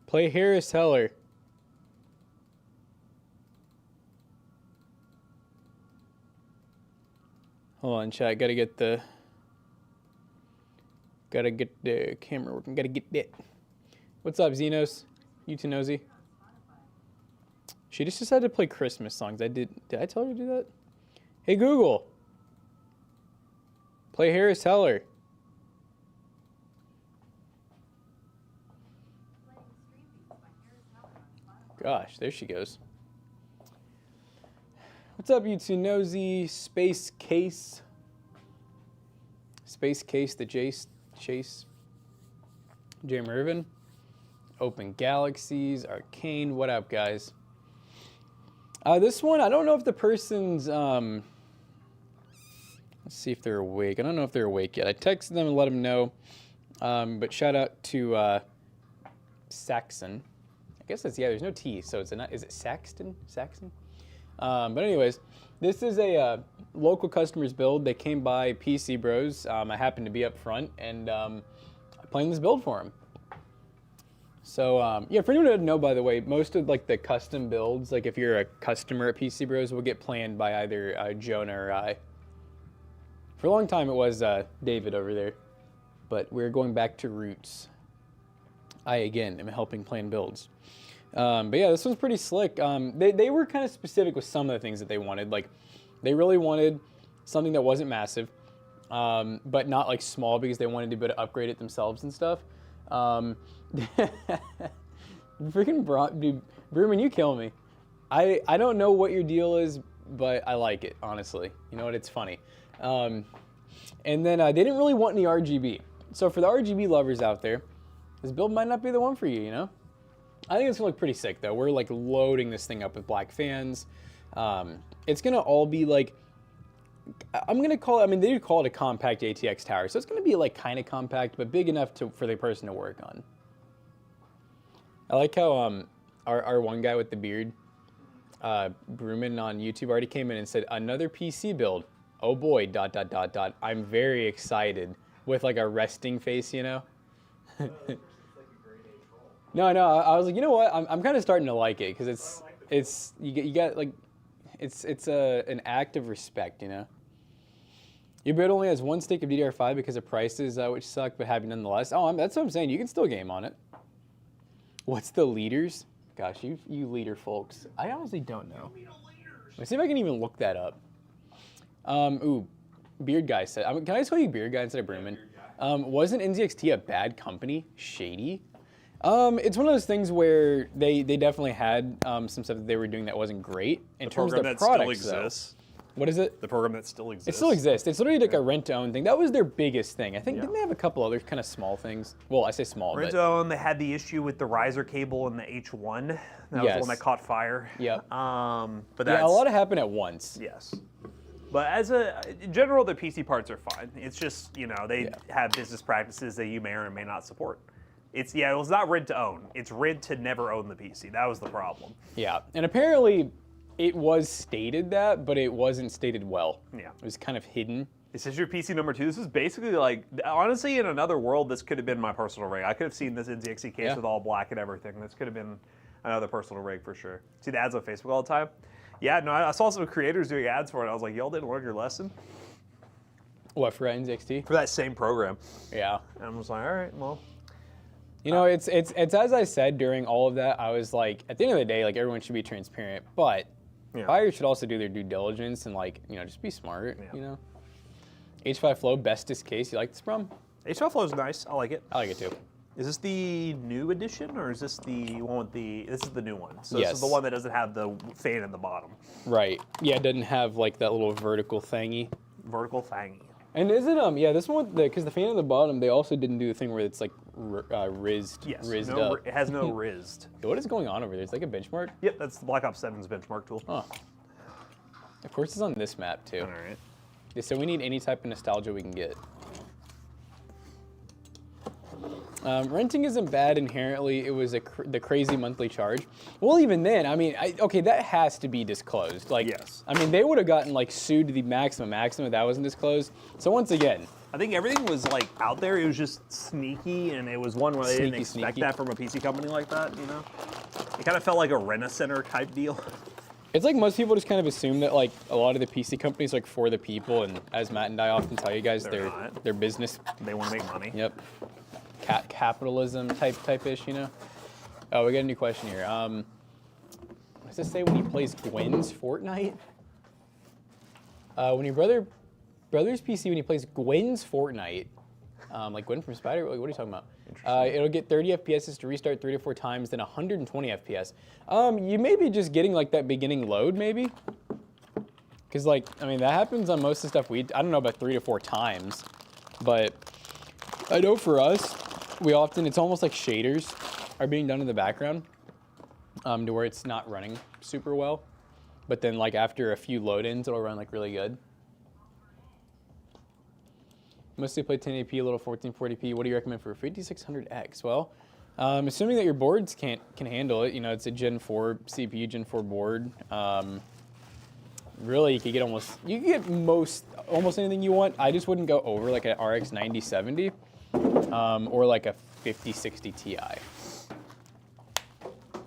Play Harris Heller. Hold on, chat. Gotta get the camera working. Gotta get that. What's up, Xenos? You too nosy. She just decided to play Christmas songs. Did I tell her to do that? Hey Google. Play Harris Heller. Gosh, there she goes. What's up, you two nosy? Space Case. Space Case, the Chase. J. Mervin. Open Galaxies. Arcane. What up, guys? This one, I don't know if the person's... let's see if they're awake. I don't know if they're awake yet. I texted them and let them know. But shout out to Saxon. I guess that's, yeah, there's no T, so it's a, is it Saxton? Saxon? But anyways, this is a local customer's build. They came by PC Bros. I happened to be up front and playing this build for them. So yeah, for anyone who doesn't know, by the way, most of like the custom builds, like if you're a customer at PC Bros, will get planned by either Jonah or I. For a long time, it was David over there, but we're going back to roots. I again am helping plan builds. But yeah, this one's pretty slick. They were kind of specific with some of the things that they wanted. Like, they really wanted something that wasn't massive, but not like small because they wanted to be able to upgrade it themselves and stuff. Freaking dude, Brewman, you kill me. I don't know what your deal is, but I like it, honestly. You know what? It's funny. And then they didn't really want any RGB. So for the RGB lovers out there, this build might not be the one for you, you know? I think it's gonna look pretty sick though. We're like loading this thing up with black fans. It's gonna all be like, I'm gonna call it, I mean, they do call it a compact ATX tower. So it's gonna be like kind of compact, but big enough for the person to work on. I like how our one guy with the beard, Brewman on YouTube, already came in and said, another PC build. Oh boy, ... I'm very excited with like a resting face, you know? No, I was like, you know what? I'm kind of starting to like it because you got like, it's an act of respect, you know. Your build only has one stick of DDR5 because of prices, which suck, but happy nonetheless. Oh, that's what I'm saying. You can still game on it. What's the leaders? Gosh, you leader folks. I honestly don't know. Let's see if I can even look that up. Ooh, Beard Guy said. Can I just call you Beard Guy instead of Brewman? Wasn't NZXT a bad company? Shady? It's one of those things where they definitely had some stuff that they were doing that wasn't great in terms of the products. Still exists. What is it? The program that still exists. It still exists. It's literally like a rent-to-own thing. That was their biggest thing. I think didn't they have a couple other kind of small things? Well, I say small. Rent-to-own. They had the issue with the riser cable in the H1. That was the one that caught fire. Yep. But yeah, a lot happened at once. Yes. But in general, the PC parts are fine. It's just, you know, they have business practices that you may or may not support. It was not rent to own. It's rent to never own the PC. That was the problem. Yeah, and apparently it was stated that, but it wasn't stated well. Yeah. It was kind of hidden. This is your PC number 2. This is basically like, honestly, in another world, this could have been my personal rig. I could have seen this NZXT case with all black and everything. This could have been another personal rig for sure. See the ads on Facebook all the time? Yeah, no, I saw some creators doing ads for it. I was like, y'all didn't learn your lesson? What, for NZXT? For that same program. Yeah. And I was like, all right, well. You know, it's as I said during all of that, I was like, at the end of the day, like, everyone should be transparent, but buyers should also do their due diligence and, like, you know, just be smart, you know? H5 Flow, bestest case. You like this, Brum? H5 Flow is nice. I like it. I like it, too. Is this the new edition, or is this the one with this is the new one? So this is the one that doesn't have the fan in the bottom. Right. Yeah, it doesn't have, like, that little vertical thingy. Vertical thingy. And is it, yeah, this one, because the fan in the bottom, they also didn't do the thing where it's, like, rizzed, rizzed up. It has no rizzed. What is going on over there? It's like a benchmark? Yep, that's the Black Ops 7's benchmark tool. Oh. Of course it's on this map, too. All right. Yeah, so we need any type of nostalgia we can get. Renting isn't bad inherently. It was the crazy monthly charge. Well, even then, I mean, okay, that has to be disclosed. Like, yes. I mean, they would have gotten like sued to the maximum if that wasn't disclosed. So once again, I think everything was like out there. It was just sneaky, and it was one where they didn't expect that from a PC company like that. You know, it kind of felt like a Rent-A-Center type deal. It's like most people just kind of assume that like a lot of the PC companies like for the people, and as Matt and I often tell you guys, they're business. They want to make money. Yep. Capitalism type-ish, you know. Oh, we got a new question here. What does it say when he plays Gwen's Fortnite? When your brother's PC, when he plays Gwen's Fortnite, like Gwen from Spider, what are you talking about? It'll get 30 FPS to restart 3 to 4 times, then 120 FPS. You may be just getting like that beginning load, maybe. Because like, I mean, that happens on most of the stuff I don't know about 3 to 4 times, but I know for us, it's almost like shaders are being done in the background, to where it's not running super well. But then like after a few load-ins, it'll run like really good. Mostly play 1080p, a little 1440p. What do you recommend for 5600X? Well, assuming that your boards can handle it, you know, it's a Gen 4 CPU, Gen 4 board. Really, you could get almost anything you want. I just wouldn't go over like an RX 9070 or like a 5060 Ti.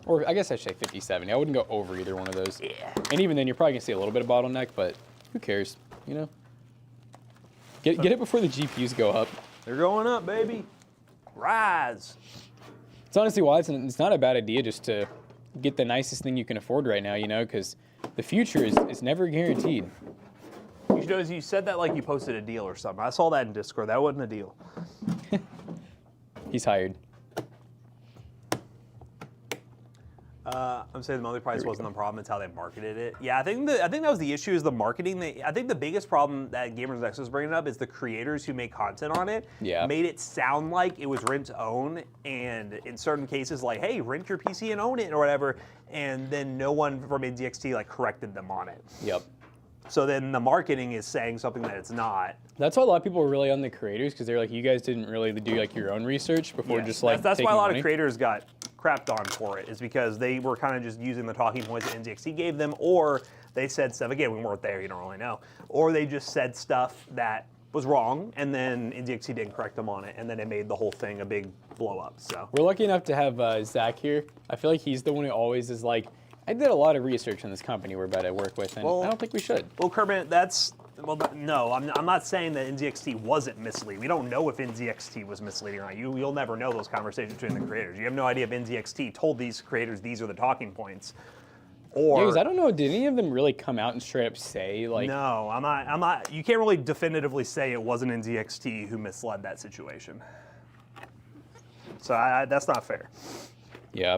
Or I guess I should say 5070. I wouldn't go over either one of those. Yeah. And even then, you're probably gonna see a little bit of bottleneck, but who cares, you know? Get it before the GPUs go up. They're going up, baby. Rise. It's honestly why it's not a bad idea just to get the nicest thing you can afford right now, you know, because the future is never guaranteed. You said that like you posted a deal or something. I saw that in Discord. That wasn't a deal. He's hired. I'm saying the monthly price wasn't the problem, it's how they marketed it. Yeah, I think that was the issue, is the marketing. I think the biggest problem that Gamers Next was bringing up is the creators who make content on it made it sound like it was rent to own, and in certain cases like, hey, rent your PC and own it or whatever, and then no one from NZXT like corrected them on it. Yep. So then the marketing is saying something that it's not. That's why a lot of people were really on the creators, because they're like, you guys didn't really do like your own research before just like that's why a lot money. of creators got crapped on for it, is because they were kind of just using the talking points that NZXT gave them, or they said stuff, again, we weren't there, you don't really know, or they just said stuff that was wrong, and then NZXT didn't correct them on it, and then it made the whole thing a big blow up. So we're lucky enough to have Zach here. I feel like he's the one who always is like, I did a lot of research on this company we're about to work with, and I don't think we should. Well, Kermit, no, I'm not saying that NZXT wasn't misleading. We don't know if NZXT was misleading or not. You'll never know those conversations between the creators. You have no idea if NZXT told these creators these are the talking points. Or, yeah, because I don't know, did any of them really come out and straight up say like? No, I'm not. You can't really definitively say it wasn't NZXT who misled that situation. So that's not fair. Yeah.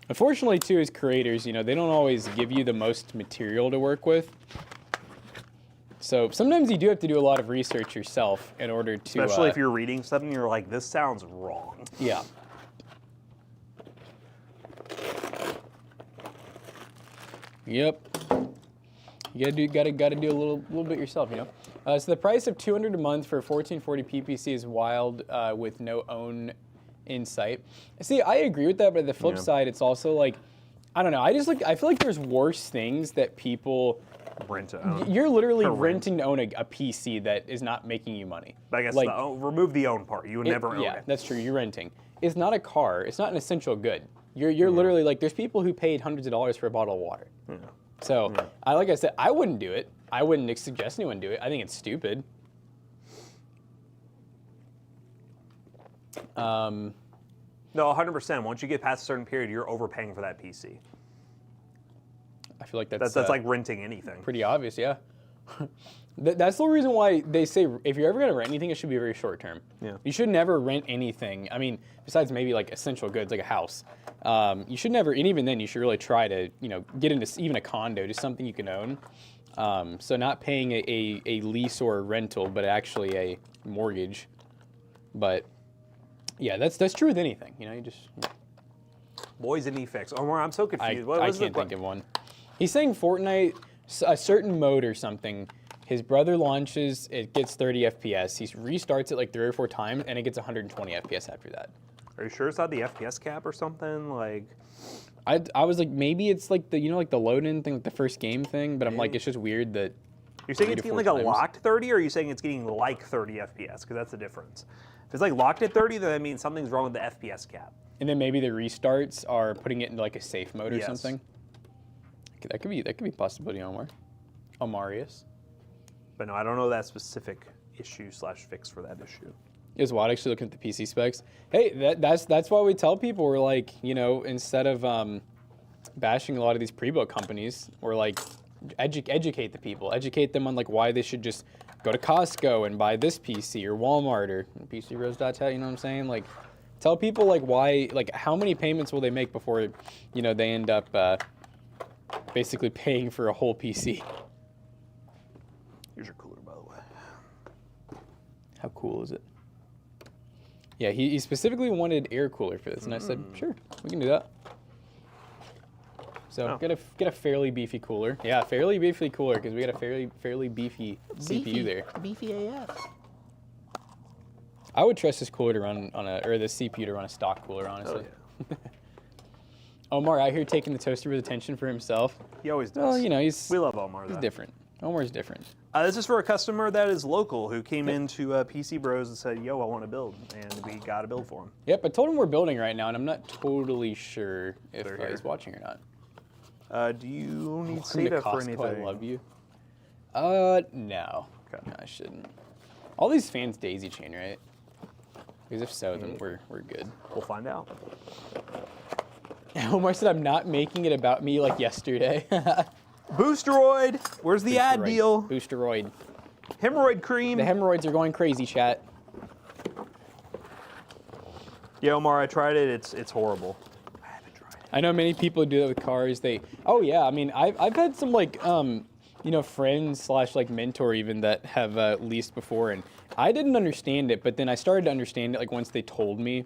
Unfortunately, too, as creators, you know, they don't always give you the most material to work with. So sometimes you do have to do a lot of research yourself in order to... Especially if you're reading something, you're like, this sounds wrong. Yeah. Yep. You gotta do a little bit yourself, you know. So the price of $200 a month for a 1440 PPC is wild with no own insight. See, I agree with that, but the flip side, it's also like, I don't know. I feel like there's worse things that people rent to own. You're literally renting to own a PC that is not making you money. But I guess like, remove the own part. You would never own it. Yeah, that's true. You're renting. It's not a car. It's not an essential good. You're literally like, there's people who paid hundreds of dollars for a bottle of water. Yeah. So, like I said, I wouldn't do it. I wouldn't suggest anyone do it. I think it's stupid. No, 100%. Once you get past a certain period, you're overpaying for that PC. I feel like that's like renting anything. Pretty obvious, yeah. That's the reason why they say if you're ever going to rent anything, it should be very short term. Yeah. You should never rent anything. I mean, besides maybe like essential goods, like a house. You should never, and even then, you should really try to, you know, get into even a condo, just something you can own. So not paying a lease or a rental, but actually a mortgage. But yeah, that's true with anything. You know, you just. Boys and e-fix. Omar, I'm so confused. I can't think of one. He's saying Fortnite, a certain mode or something. His brother launches, it gets 30 FPS. He restarts it like 3 or 4 times, and it gets 120 FPS after that. Are you sure it's not the FPS cap or something? Like, I was like, maybe it's like the, you know, like the load-in thing, like the first game thing, but I'm like, it's just weird that You're saying 3 it's to getting 4 like a times. locked 30, or are you saying it's getting like 30 FPS? Because that's the difference. If it's like locked at 30, then that means something's wrong with the FPS cap. And then maybe the restarts are putting it into like a safe mode or Yes. something. That could be a possibility, Omar. Omarius. But no, I don't know that specific issue / fix for that issue. Is Watt actually looking at the PC specs? Hey, that's why we tell people, we're like, you know, instead of bashing a lot of these pre-built companies, we're like, educate the people, educate them on like why they should just go to Costco and buy this PC or Walmart or pcbros.net, you know what I'm saying? Like, tell people like why, like how many payments will they make before, you know, they end up basically paying for a whole PC. Here's your cooler, by the way. How cool is it? Yeah, he specifically wanted air cooler for this, and I said, sure, we can do that. So get a fairly beefy cooler. Yeah, fairly beefy cooler because we got a fairly beefy CPU there. Beefy AF. I would trust this cooler to run on the CPU to run a stock cooler, honestly. Oh, yeah. Omar out here taking the toaster with attention for himself. He always does. Well, you know, we love Omar, though. he's different. Omar's different. This is for a customer that is local who came into PC Bros and said, yo, I want to build. And we got to build for him. Yep, I told him we're building right now, and I'm not totally sure if They're here. he's watching or not. Do you need Welcome to SATA for Costco, anything? I love you. No. Okay. No, I shouldn't. All these fans daisy chain, right? Because if so, then we're good. We'll find out. Omar said I'm not making it about me like yesterday. Boosteroid! Where's the ad deal? Boosteroid. Hemorrhoid cream. The hemorrhoids are going crazy, chat. Yeah, Omar, I tried it. It's horrible. I haven't tried it. I know many people do that with cars. Oh yeah, I mean, I've had some like, you know, friends / like mentor even that have leased before, and I didn't understand it, but then I started to understand it like once they told me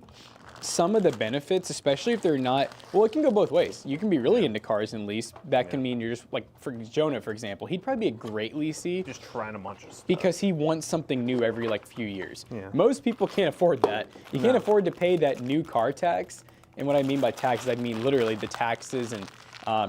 some of the benefits, especially if they're not, well, it can go both ways. You can be really into cars and lease. That can mean you're just like, for Jonah, for example, he'd probably be a great leasee. Just trying a bunch of stuff. Because he wants something new every like few years. Yeah. Most people can't afford that. You can't afford to pay that new car tax. And what I mean by taxes, I mean literally the taxes and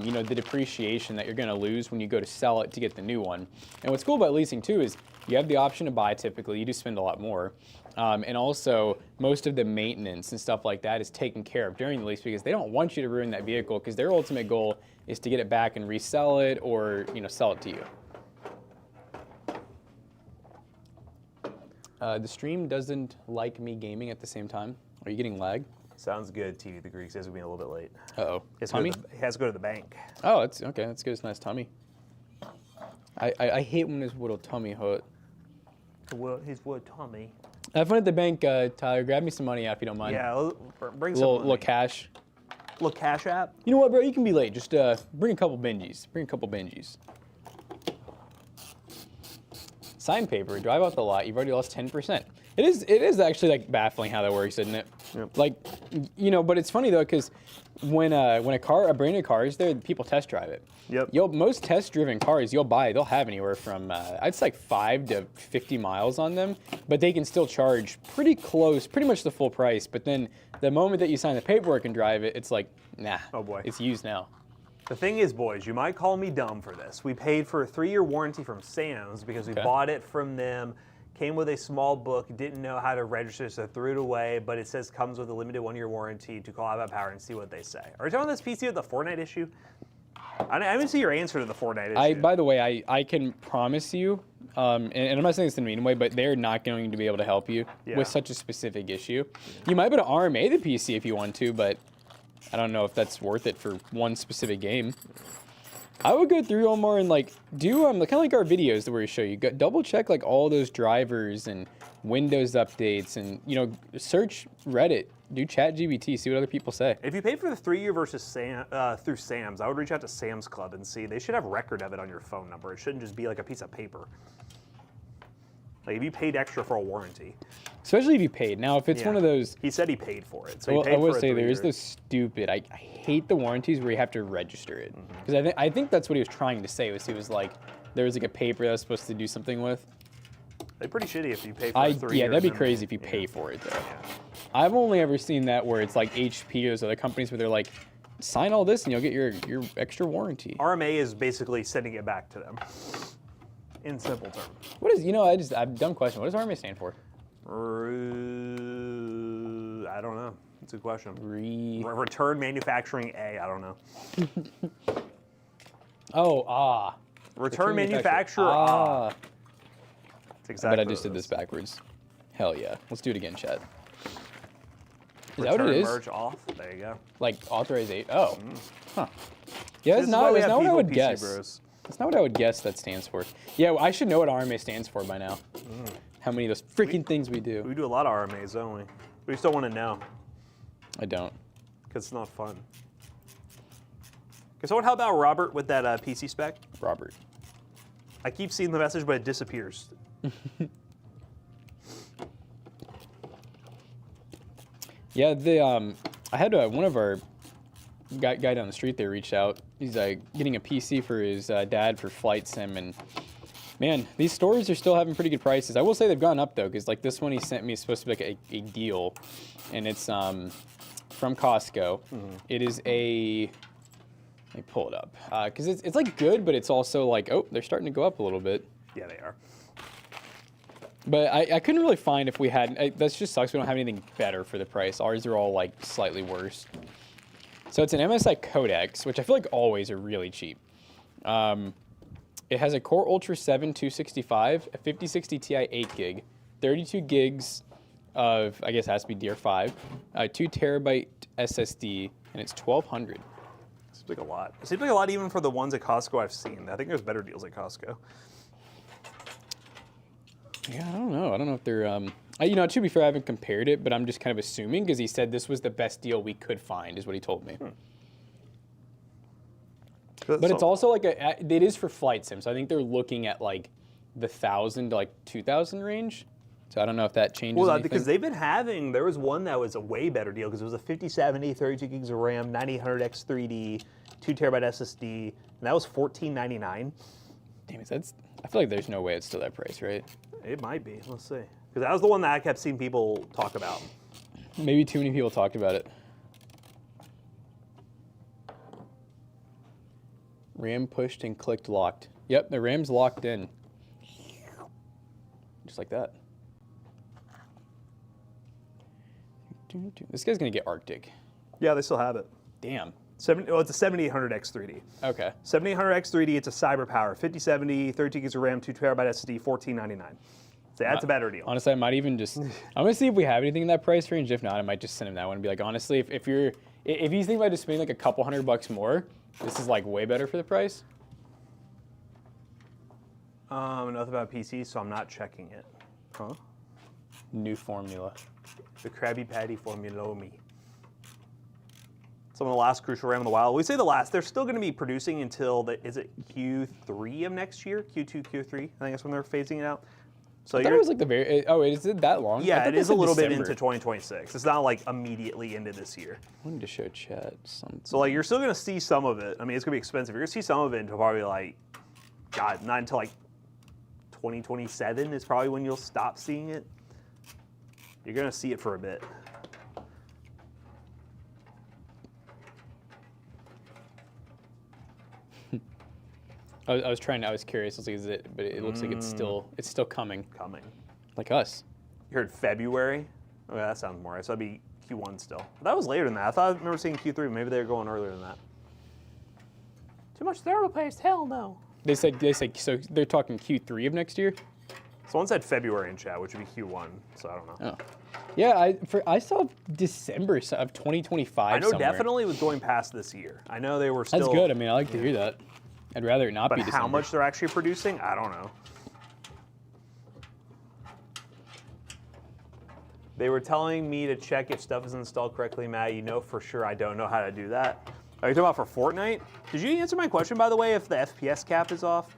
you know, the depreciation that you're going to lose when you go to sell it to get the new one. And what's cool about leasing too is you have the option to buy typically. You do spend a lot more. And also, most of the maintenance and stuff like that is taken care of during the lease because they don't want you to ruin that vehicle because their ultimate goal is to get it back and resell it or, you know, sell it to you. The stream doesn't like me gaming at the same time. Are you getting lag? Sounds good, TV the Greek says we're being a little bit late. Uh-oh. He Tummy? has to go to the bank. Oh, that's okay. That's good. It's nice tummy. I hate when his little tummy hurt. His word Tommy. Have fun at the bank, Tyler. Grab me some money out if you don't mind. Yeah, bring a some little cash. Little cash app. You know what, bro? You can be late. Just bring a couple Benjis. Bring a couple Benjis. Sign paper. Drive out the lot. You've already lost 10%. It is actually like baffling how that works, isn't it? Yep. Like, you know, but it's funny though because when a brand new car is there, people test drive it. Yep. Most test-driven cars you'll buy, they'll have anywhere from it's like 5 to 50 miles on them, but they can still charge pretty much the full price. But then the moment that you sign the paperwork and drive it, it's like, nah. Oh boy. It's used now. The thing is, boys, you might call me dumb for this. We paid for a 3-year warranty from Sam's because we bought it from them. Came with a small book, didn't know how to register, so threw it away, but it says comes with a limited 1-year warranty to call out about power and see what they say. Are you talking about this PC with the Fortnite issue? I didn't see your answer to the Fortnite issue. By the way, I can promise you, and I'm not saying this in a mean way, but they're not going to be able to help you with such a specific issue. You might be able to RMA the PC if you want to, but I don't know if that's worth it for one specific game. I would go through Omar and like do kind of like our videos where we show you. Double check like all those drivers and Windows updates, and you know, search Reddit, do ChatGPT, see what other people say. If you pay for the 3-year versus through Sam's, I would reach out to Sam's Club and see. They should have record of it on your phone number. It shouldn't just be like a piece of paper. Like if you paid extra for a warranty. Especially if you paid. Now, if it's one of those... He said he paid for it. So well, he paid I would for say it there is this stupid... I hate the warranties where you have to register it. Because I think that's what he was trying to say. He was like, there was like a paper that was supposed to do something with. They're pretty shitty if you pay for 3 years. Yeah, that'd be crazy if you pay for it, though. Yeah. I've only ever seen that where it's like HP or those other companies where they're like, sign all this and you'll get your extra warranty. RMA is basically sending it back to them. in simple terms. What is, I've dumb question. What does RMA stand for? I don't know. That's a good question. Return Manufacturing A. I don't know. Return Manufacturer A. That's exactly. I bet I just did this backwards. Hell yeah. Let's do it again, chat. Is Return that what it is? merge off. There you go. Like authorize 8. Oh. Huh. Yeah, that's not what I would guess. Bros. That's not what I would guess that stands for. Yeah, I should know what RMA stands for by now. How many of those freaking things we do. We do a lot of RMAs, don't we? We just don't want to know. I don't. Because it's not fun. Okay, so how about Robert with that PC spec? Robert. I keep seeing the message, but it disappears. Yeah, I had one of our guy down the street there reached out. He's getting a PC for his dad for flight sim, and man, these stores are still having pretty good prices. I will say they've gone up though, because like this one he sent me is supposed to be like a deal, and it's from Costco. It is a, let me pull it up, because it's like good, but it's also like, oh, they're starting to go up a little bit. Yeah, they are. But I couldn't really find if we had, that just sucks, we don't have anything better for the price. Ours are all like slightly worse. So it's an MSI Codex, which I feel like always are really cheap. It has a Core Ultra 7 265, a 5060 Ti 8 gig, 32 gigs of, I guess it has to be DDR5, 2 terabyte SSD, and it's $1,200. Seems like a lot. It seems like a lot even for the ones at Costco I've seen. I think there's better deals at Costco. Yeah, I don't know. I don't know if they're, to be fair, I haven't compared it, but I'm just kind of assuming because he said this was the best deal we could find, is what he told me. But it's also like it is for flight sim, so I think they're looking at like the 1,000 to like 2,000 range. So I don't know if that changes anything. Because they've been having, there was one that was a way better deal because it was a 5070, 32 gigs of RAM, 9800X3D, 2 terabyte SSD, and that was $14.99. Damn it, I feel like there's no way it's still that price, right? It might be. Let's see. Because that was the one that I kept seeing people talk about. Maybe too many people talked about it. RAM pushed and clicked locked. Yep, the RAM's locked in. Just like that. This guy's gonna get Arctic. Yeah, they still have it. Damn. It's a 7800X3D. Okay. 7800X3D, it's a cyber power. 5070, 32 gigs of RAM, 2 terabyte SSD, $14.99. So that's a better deal. Honestly, I might even just, I'm gonna see if we have anything in that price range. If not, I might just send him that one and be like, honestly, if he's thinking about just spending like a couple $100 more, this is like way better for the price. Nothing about PC, so I'm not checking it. Huh? New formula. The Krabby Patty Formula Me. Some of the last crucial RAM in the wild. We say the last. They're still going to be producing until is it Q3 of next year? Q2, Q3. I think that's when they're phasing it out. So I thought it was like is it that long? Yeah, it is a little bit into 2026. It's not like immediately into this year. I wanted to show chat something. So like you're still going to see some of it. I mean, it's going to be expensive. You're going to see some of it until probably like, God, not until like 2027 is probably when you'll stop seeing it. You're going to see it for a bit. I was curious. I was like, is it? But it looks like it's still coming. Coming. Like us. You heard February? Oh, yeah, that sounds more right. So that'd be Q1 still. But that was later than that. I remember seeing Q3. Maybe they were going earlier than that. Too much thermal paste? Hell no. They said so they're talking Q3 of next year? Someone said February in chat, which would be Q1, so I don't know. Oh. Yeah, I saw December of 2025 I know somewhere. definitely was going past this year. I know they were still... That's good. I mean, I like to hear that. I'd rather it not be December. But how much they're actually producing, I don't know. They were telling me to check if stuff is installed correctly, Matt. You know for sure I don't know how to do that. Are you talking about for Fortnite? Did you answer my question, by the way, if the FPS cap is off?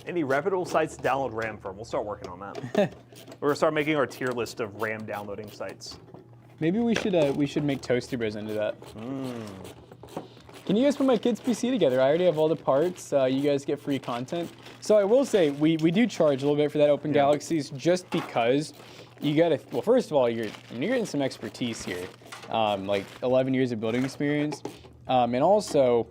Any reputable sites to download RAM from? We'll start working on that. We're gonna start making our tier list of RAM downloading sites. Maybe we should make Toasty Bros into that. Can you guys put my kid's PC together? I already have all the parts. You guys get free content. So I will say we do charge a little bit for that Open Galaxies, just because you gotta. Well, first of all, you're getting some expertise here, like 11 years of building experience. And also,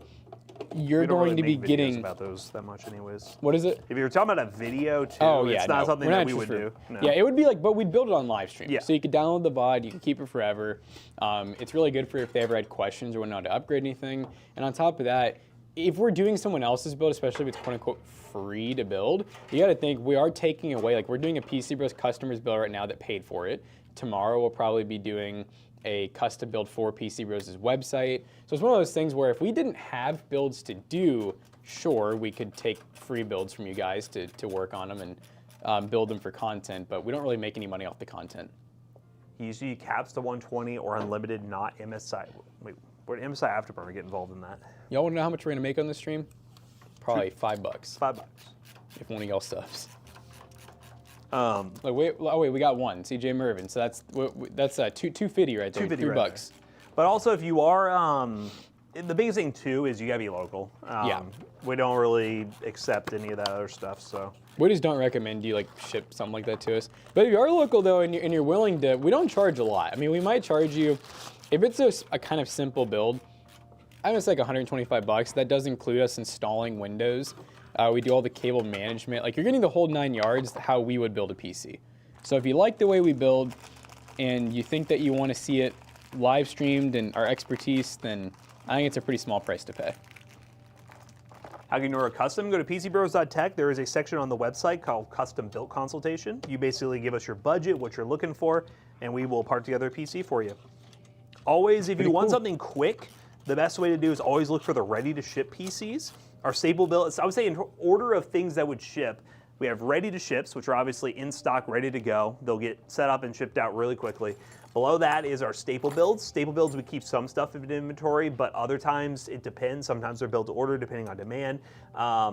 you're We don't going really to be make videos getting about those that much, anyways. what is it? If you were talking about a video too, Oh yeah, it's not no, something we're that not we would interested. do. No. Yeah, it would be like, but we'd build it on live stream. Yeah. So you could download the VOD, you can keep it forever. It's really good for if they ever had questions or whatnot to upgrade anything. And on top of that, if we're doing someone else's build, especially if it's quote unquote free to build, you got to think we are taking away. Like we're doing a PC Bros customers build right now that paid for it. Tomorrow we'll probably be doing a custom build for PC Bros' website. So it's one of those things where if we didn't have builds to do, sure, we could take free builds from you guys to work on them and build them for content, but we don't really make any money off the content. Usually caps to 120 or unlimited, not MSI. Wait, where did MSI Afterburner get involved in that? Y'all want to know how much we're gonna make on this stream? Probably $5 $5. if one of y'all subs. Um, Wait, we got one, CJ Mervin. So that's $250 right there. $250 $3. right but also, if you are, the biggest thing too is you gotta be local. Yeah. We don't really accept any of that other stuff, so. We just don't recommend you like ship something like that to us. But if you are local though and you're willing to, we don't charge a lot. I mean, we might charge you, if it's a kind of simple build, I would say like $125. That does include us installing Windows. We do all the cable management. Like you're getting the whole 9 yards how we would build a PC. So if you like the way we build and you think that you want to see it live streamed and our expertise, then I think it's a pretty small price to pay. How can you order a custom? Go to pcbros.tech. There is a section on the website called Custom Built Consultation. You basically give us your budget, what you're looking for, and we will part together a PC for you. Always, if you want something quick, the best way to do is always look for the ready-to-ship PCs. Our staple build, I would say in order of things that would ship, we have ready-to-ships, which are obviously in stock, ready to go. They'll get set up and shipped out really quickly. Below that is our staple builds. Staple builds, we keep some stuff in inventory, but other times it depends. Sometimes they're built to order depending on demand.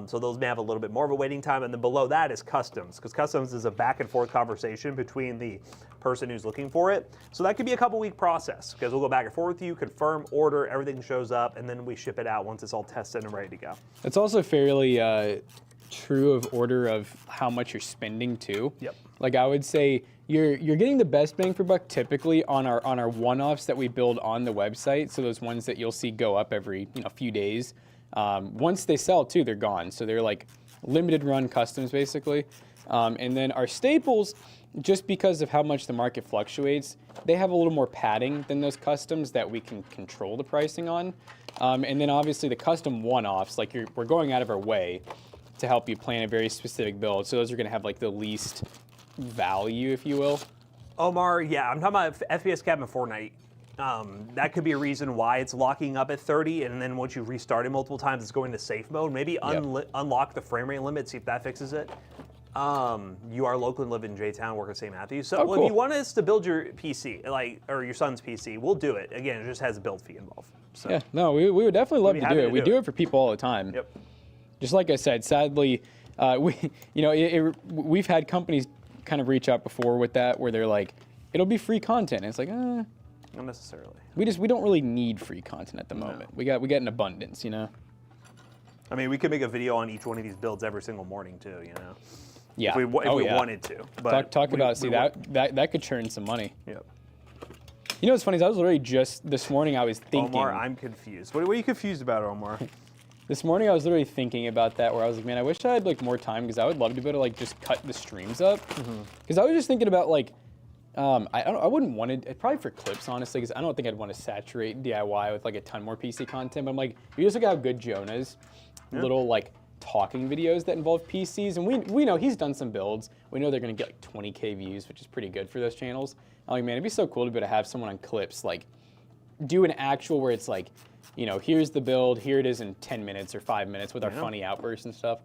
So those may have a little bit more of a waiting time. And then below that is customs, because customs is a back and forth conversation between the person who's looking for it. So that could be a couple-week process, because we'll go back and forth with you, confirm, order, everything shows up, and then we ship it out once it's all tested and ready to go. It's also fairly true of order of how much you're spending too. Yep. Like I would say you're getting the best bang for buck typically on our one-offs that we build on the website. So those ones that you'll see go up every few days. Once they sell too, they're gone. So they're like limited run customs basically. And then our staples, just because of how much the market fluctuates, they have a little more padding than those customs that we can control the pricing on. And then obviously the custom one-offs, like we're going out of our way to help you plan a very specific build. So those are gonna have like the least value, if you will. Omar, yeah, I'm talking about FPS cap in Fortnite. That could be a reason why it's locking up at 30, and then once you restart it multiple times, it's going to safe mode. Maybe unlock the frame rate limit, see if that fixes it. You are local and live in J-Town, work at St. Matthews. So cool. If you want us to build your PC, or your son's PC, we'll do it. Again, it just has a build fee involved. So. Yeah, no, we would definitely love to do it. We do it for people all the time. Yep. Just like I said, sadly, we've had companies kind of reach out before with that, where they're like, it'll be free content. And it's like, not necessarily. We don't really need free content at the moment. We got an abundance, I mean, we could make a video on each one of these builds every single morning too, Yeah. If we wanted to. But talk about that could churn some money. Yep. You know what's funny is I was literally just this morning I was thinking. Omar, I'm confused. What are you confused about, Omar? This morning I was literally thinking about that, where I was like, man, I wish I had like more time, because I would love to be able to like just cut the streams up. Because I was just thinking about like, I wouldn't want it, probably for clips, honestly, because I don't think I'd want to saturate DIY with like a ton more PC content. But I'm like, you just look at how good Jonah's little like talking videos that involve PCs, and we know he's done some builds. We know they're gonna get like 20K views, which is pretty good for those channels. I'm like, man, it'd be so cool to be able to have someone on clips like do an actual where it's like, here's the build, here it is in 10 minutes or 5 minutes with our funny outbursts and stuff.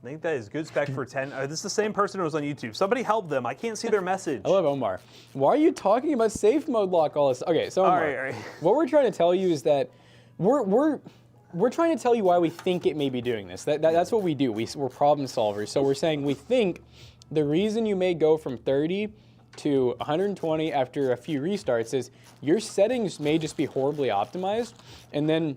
I think that is good spec for 10. This is the same person who was on YouTube. Somebody help them. I can't see their message. I love Omar. Why are you talking about safe mode lock all this? Okay, so Omar, all right. What we're trying to tell you is that we're trying to tell you why we think it may be doing this. That's what we do. We're problem solvers. So we're saying we think the reason you may go from 30 to 120 after a few restarts is your settings may just be horribly optimized, and then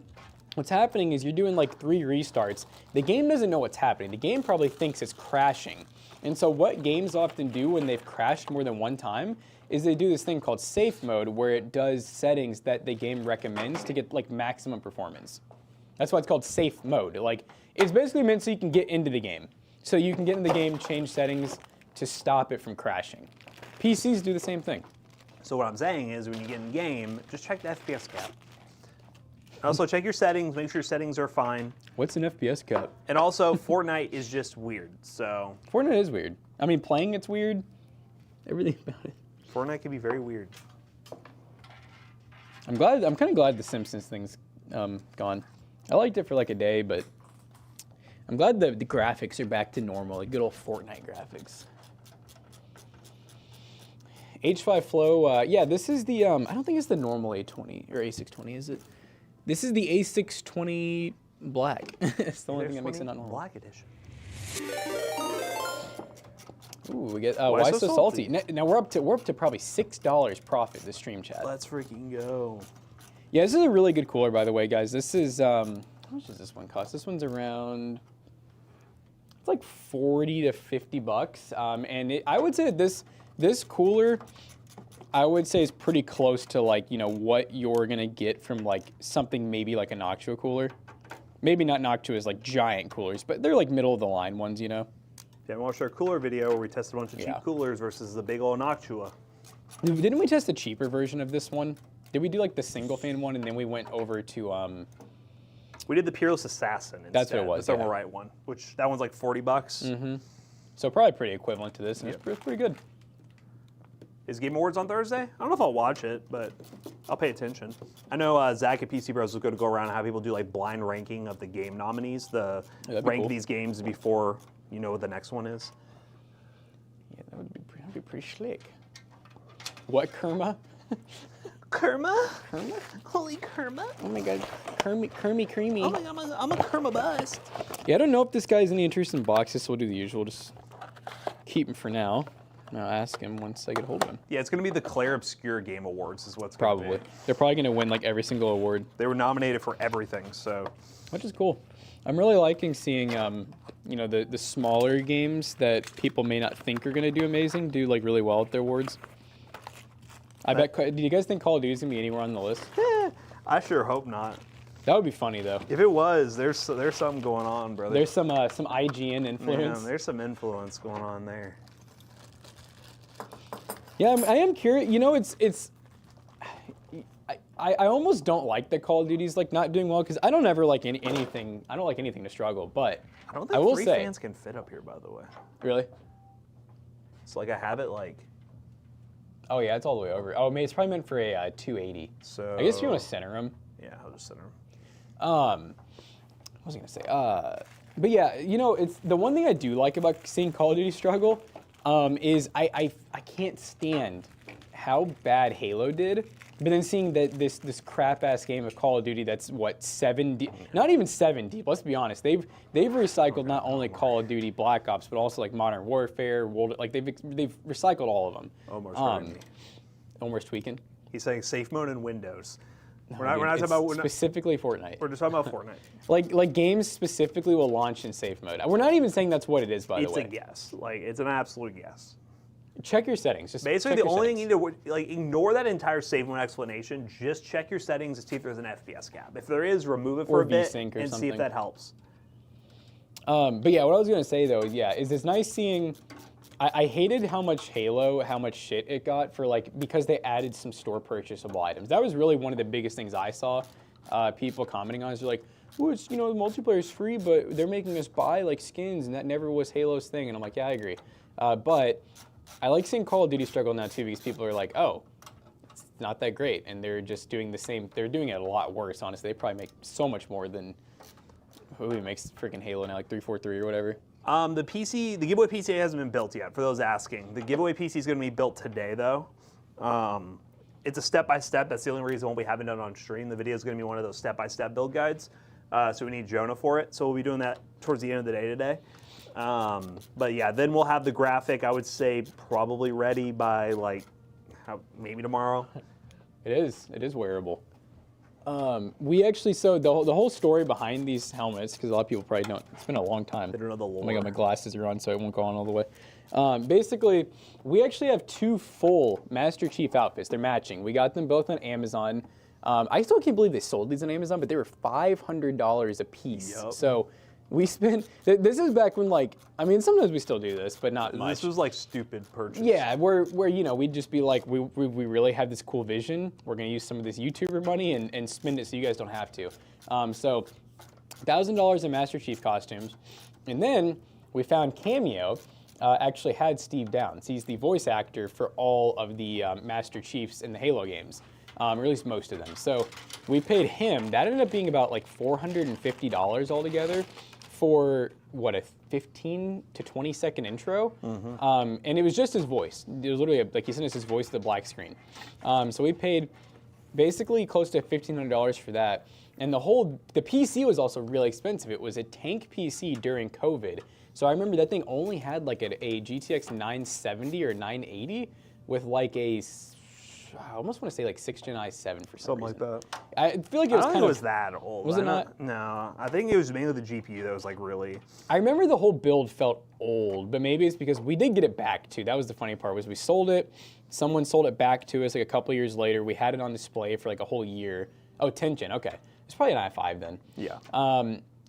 what's happening is you're doing like 3 restarts. The game doesn't know what's happening. The game probably thinks it's crashing, And so what games often do when they've crashed more than one time is they do this thing called safe mode, where it does settings that the game recommends to get like maximum performance. That's why it's called safe mode. Like, it's basically meant so you can get into the game. So you can get in the game, change settings to stop it from crashing. PCs do the same thing. So what I'm saying is, when you get in game, just check the FPS cap. Also, check your settings. Make sure your settings are fine. What's an FPS cap? And also, Fortnite is just weird. So Fortnite is weird. I mean, playing it's weird. Everything about it. Fortnite can be very weird. I'm kind of glad the Simpsons thing's gone. I liked it for like a day, but I'm glad the graphics are back to normal, like good old Fortnite graphics. H5 Flow, yeah, this is the, I don't think it's the normal A20 or A620, is it? This is the A620 Black. It's the only thing that makes it not normal. Black edition. Ooh, we get, why so salty? Now we're up to probably $6 profit this stream chat. Let's freaking go. Yeah, this is a really good cooler, by the way, guys. This is, how much does this one cost? This one's around, it's like 40 to 50 bucks. And I would say that this cooler, I would say is pretty close to like, you know, what you're gonna get from like something maybe like a Noctua cooler. Maybe not Noctua's like giant coolers, but they're like middle of the line ones, you know? Yeah, we watched our cooler video where we tested a bunch of cheap coolers versus the big old Noctua. Didn't we test a cheaper version of this one? Did we do like the single fan one and then we went over to we did the Peerless Assassin instead. That's what it was, the thermal right one, which that one's like 40 bucks. Mm-hmm. So probably pretty equivalent to this, and it's pretty good. Is Game Awards on Thursday? I don't know if I'll watch it, but I'll pay attention. I know Zach at PC Bros was going to go around and have people do like blind ranking of the game nominees, rank these games before you know what the next one is. Yeah, that'd be pretty slick. What, Kerma? Kerma? Kerma? Holy Kerma? Oh my god, creamy. Oh my god, I'm a Kerma bust. Yeah, I don't know if this guy's any interest in boxes, so we'll do the usual. Just keep him for now. And I'll ask him once I get hold of him. Yeah, it's going to be the Claire Obscure Game Awards is what's going to be. Probably. They're probably going to win like every single award. They were nominated for everything, so. Which is cool. I'm really liking seeing, you know, the smaller games that people may not think are going to do amazing do like really well at their awards. I bet. Do you guys think Call of Duty is going to be anywhere on the list? I sure hope not. That would be funny though. If it was, there's something going on, brother. There's some IGN influence. Man, there's some influence going on there. Yeah, I am curious. You know, I almost don't like that Call of Duty's like not doing well because I don't ever like anything. I don't like anything to struggle, but I don't think three fans can fit up here, by the way. Really? It's like I have it like. Oh yeah, it's all the way over. Oh, it's probably meant for a 280. So I guess if you want to center them. Yeah, I'll just center them. What was I gonna say? But yeah, you know, it's the one thing I do like about seeing Call of Duty struggle. Is I can't stand how bad Halo did, but then seeing that this crap ass game of Call of Duty that's what 7 deep, not even 7 deep. Let's be honest, they've recycled not only Call of Duty Black Ops but also like Modern Warfare, like they've recycled all of them. Almost tweaking. He's saying safe mode in Windows. No, we're not talking about specifically Fortnite. We're just talking about Fortnite. Like games specifically will launch in safe mode. We're not even saying that's what it is, by the way. It's a guess. Like it's an absolute guess. Check your settings. Just basically the only thing you need to like ignore that entire safe mode explanation. Just check your settings and see if there's an FPS cap. If there is, remove it for a bit and see if that helps. But yeah, what I was gonna say though, is it's nice seeing. I hated how much shit it got for like, because they added some store purchasable items. That was really one of the biggest things I saw people commenting on is they're like, oh, it's, you know, the multiplayer is free, but they're making us buy like skins and that never was Halo's thing. And I'm like, yeah, I agree. But I like seeing Call of Duty struggle now too because people are like, oh, it's not that great. And they're just doing the same, they're doing it a lot worse, honestly. They probably make so much more than who makes freaking Halo now, like 343 or whatever. The giveaway PC hasn't been built yet, for those asking. The giveaway PC is going to be built today, though. It's a step-by-step. That's the only reason we haven't done it on stream. The video is going to be one of those step-by-step build guides. So we need Jonah for it. So we'll be doing that towards the end of the day today. But yeah, then we'll have the graphic, I would say, probably ready by, like, maybe tomorrow. It is wearable. We actually, so the whole story behind these helmets, because a lot of people probably don't, it's been a long time. They don't know the lore. Oh my God, my glasses are on, so it won't go on all the way. Basically, we actually have 2 full Master Chief outfits. They're matching. We got them both on Amazon. I still can't believe they sold these on Amazon, but they were $500 a piece. Yep. So we spent, this is back when, like, I mean, sometimes we still do this, but not much. This was like stupid purchase. Yeah, where you know, we'd just be like, we really have this cool vision. We're gonna use some of this YouTuber money and spend it so you guys don't have to. So $1,000 in Master Chief costumes. And then we found Cameo actually had Steve Downs. He's the voice actor for all of the Master Chiefs in the Halo games. Or at least most of them. So we paid him. That ended up being about like $450 altogether for what, a 15 to 20 second intro. And it was just his voice. It was literally like he sent us his voice to the black screen. So we paid basically close to $1,500 for that. And the PC was also really expensive. It was a tank PC during COVID. So I remember that thing only had like a GTX 970 or 980 with like a, I almost want to say like 6th Gen i7 for some reason. Like that. I feel like it was I don't think kind it of, was that old. Was it not? No, I think it was mainly the GPU that was like really. I remember the whole build felt old, but maybe it's because we did get it back too. That was the funny part, was we sold it. Someone sold it back to us like a couple years later. We had it on display for like a whole year. Oh, 10th Gen, okay. It's probably an i5 then. Yeah.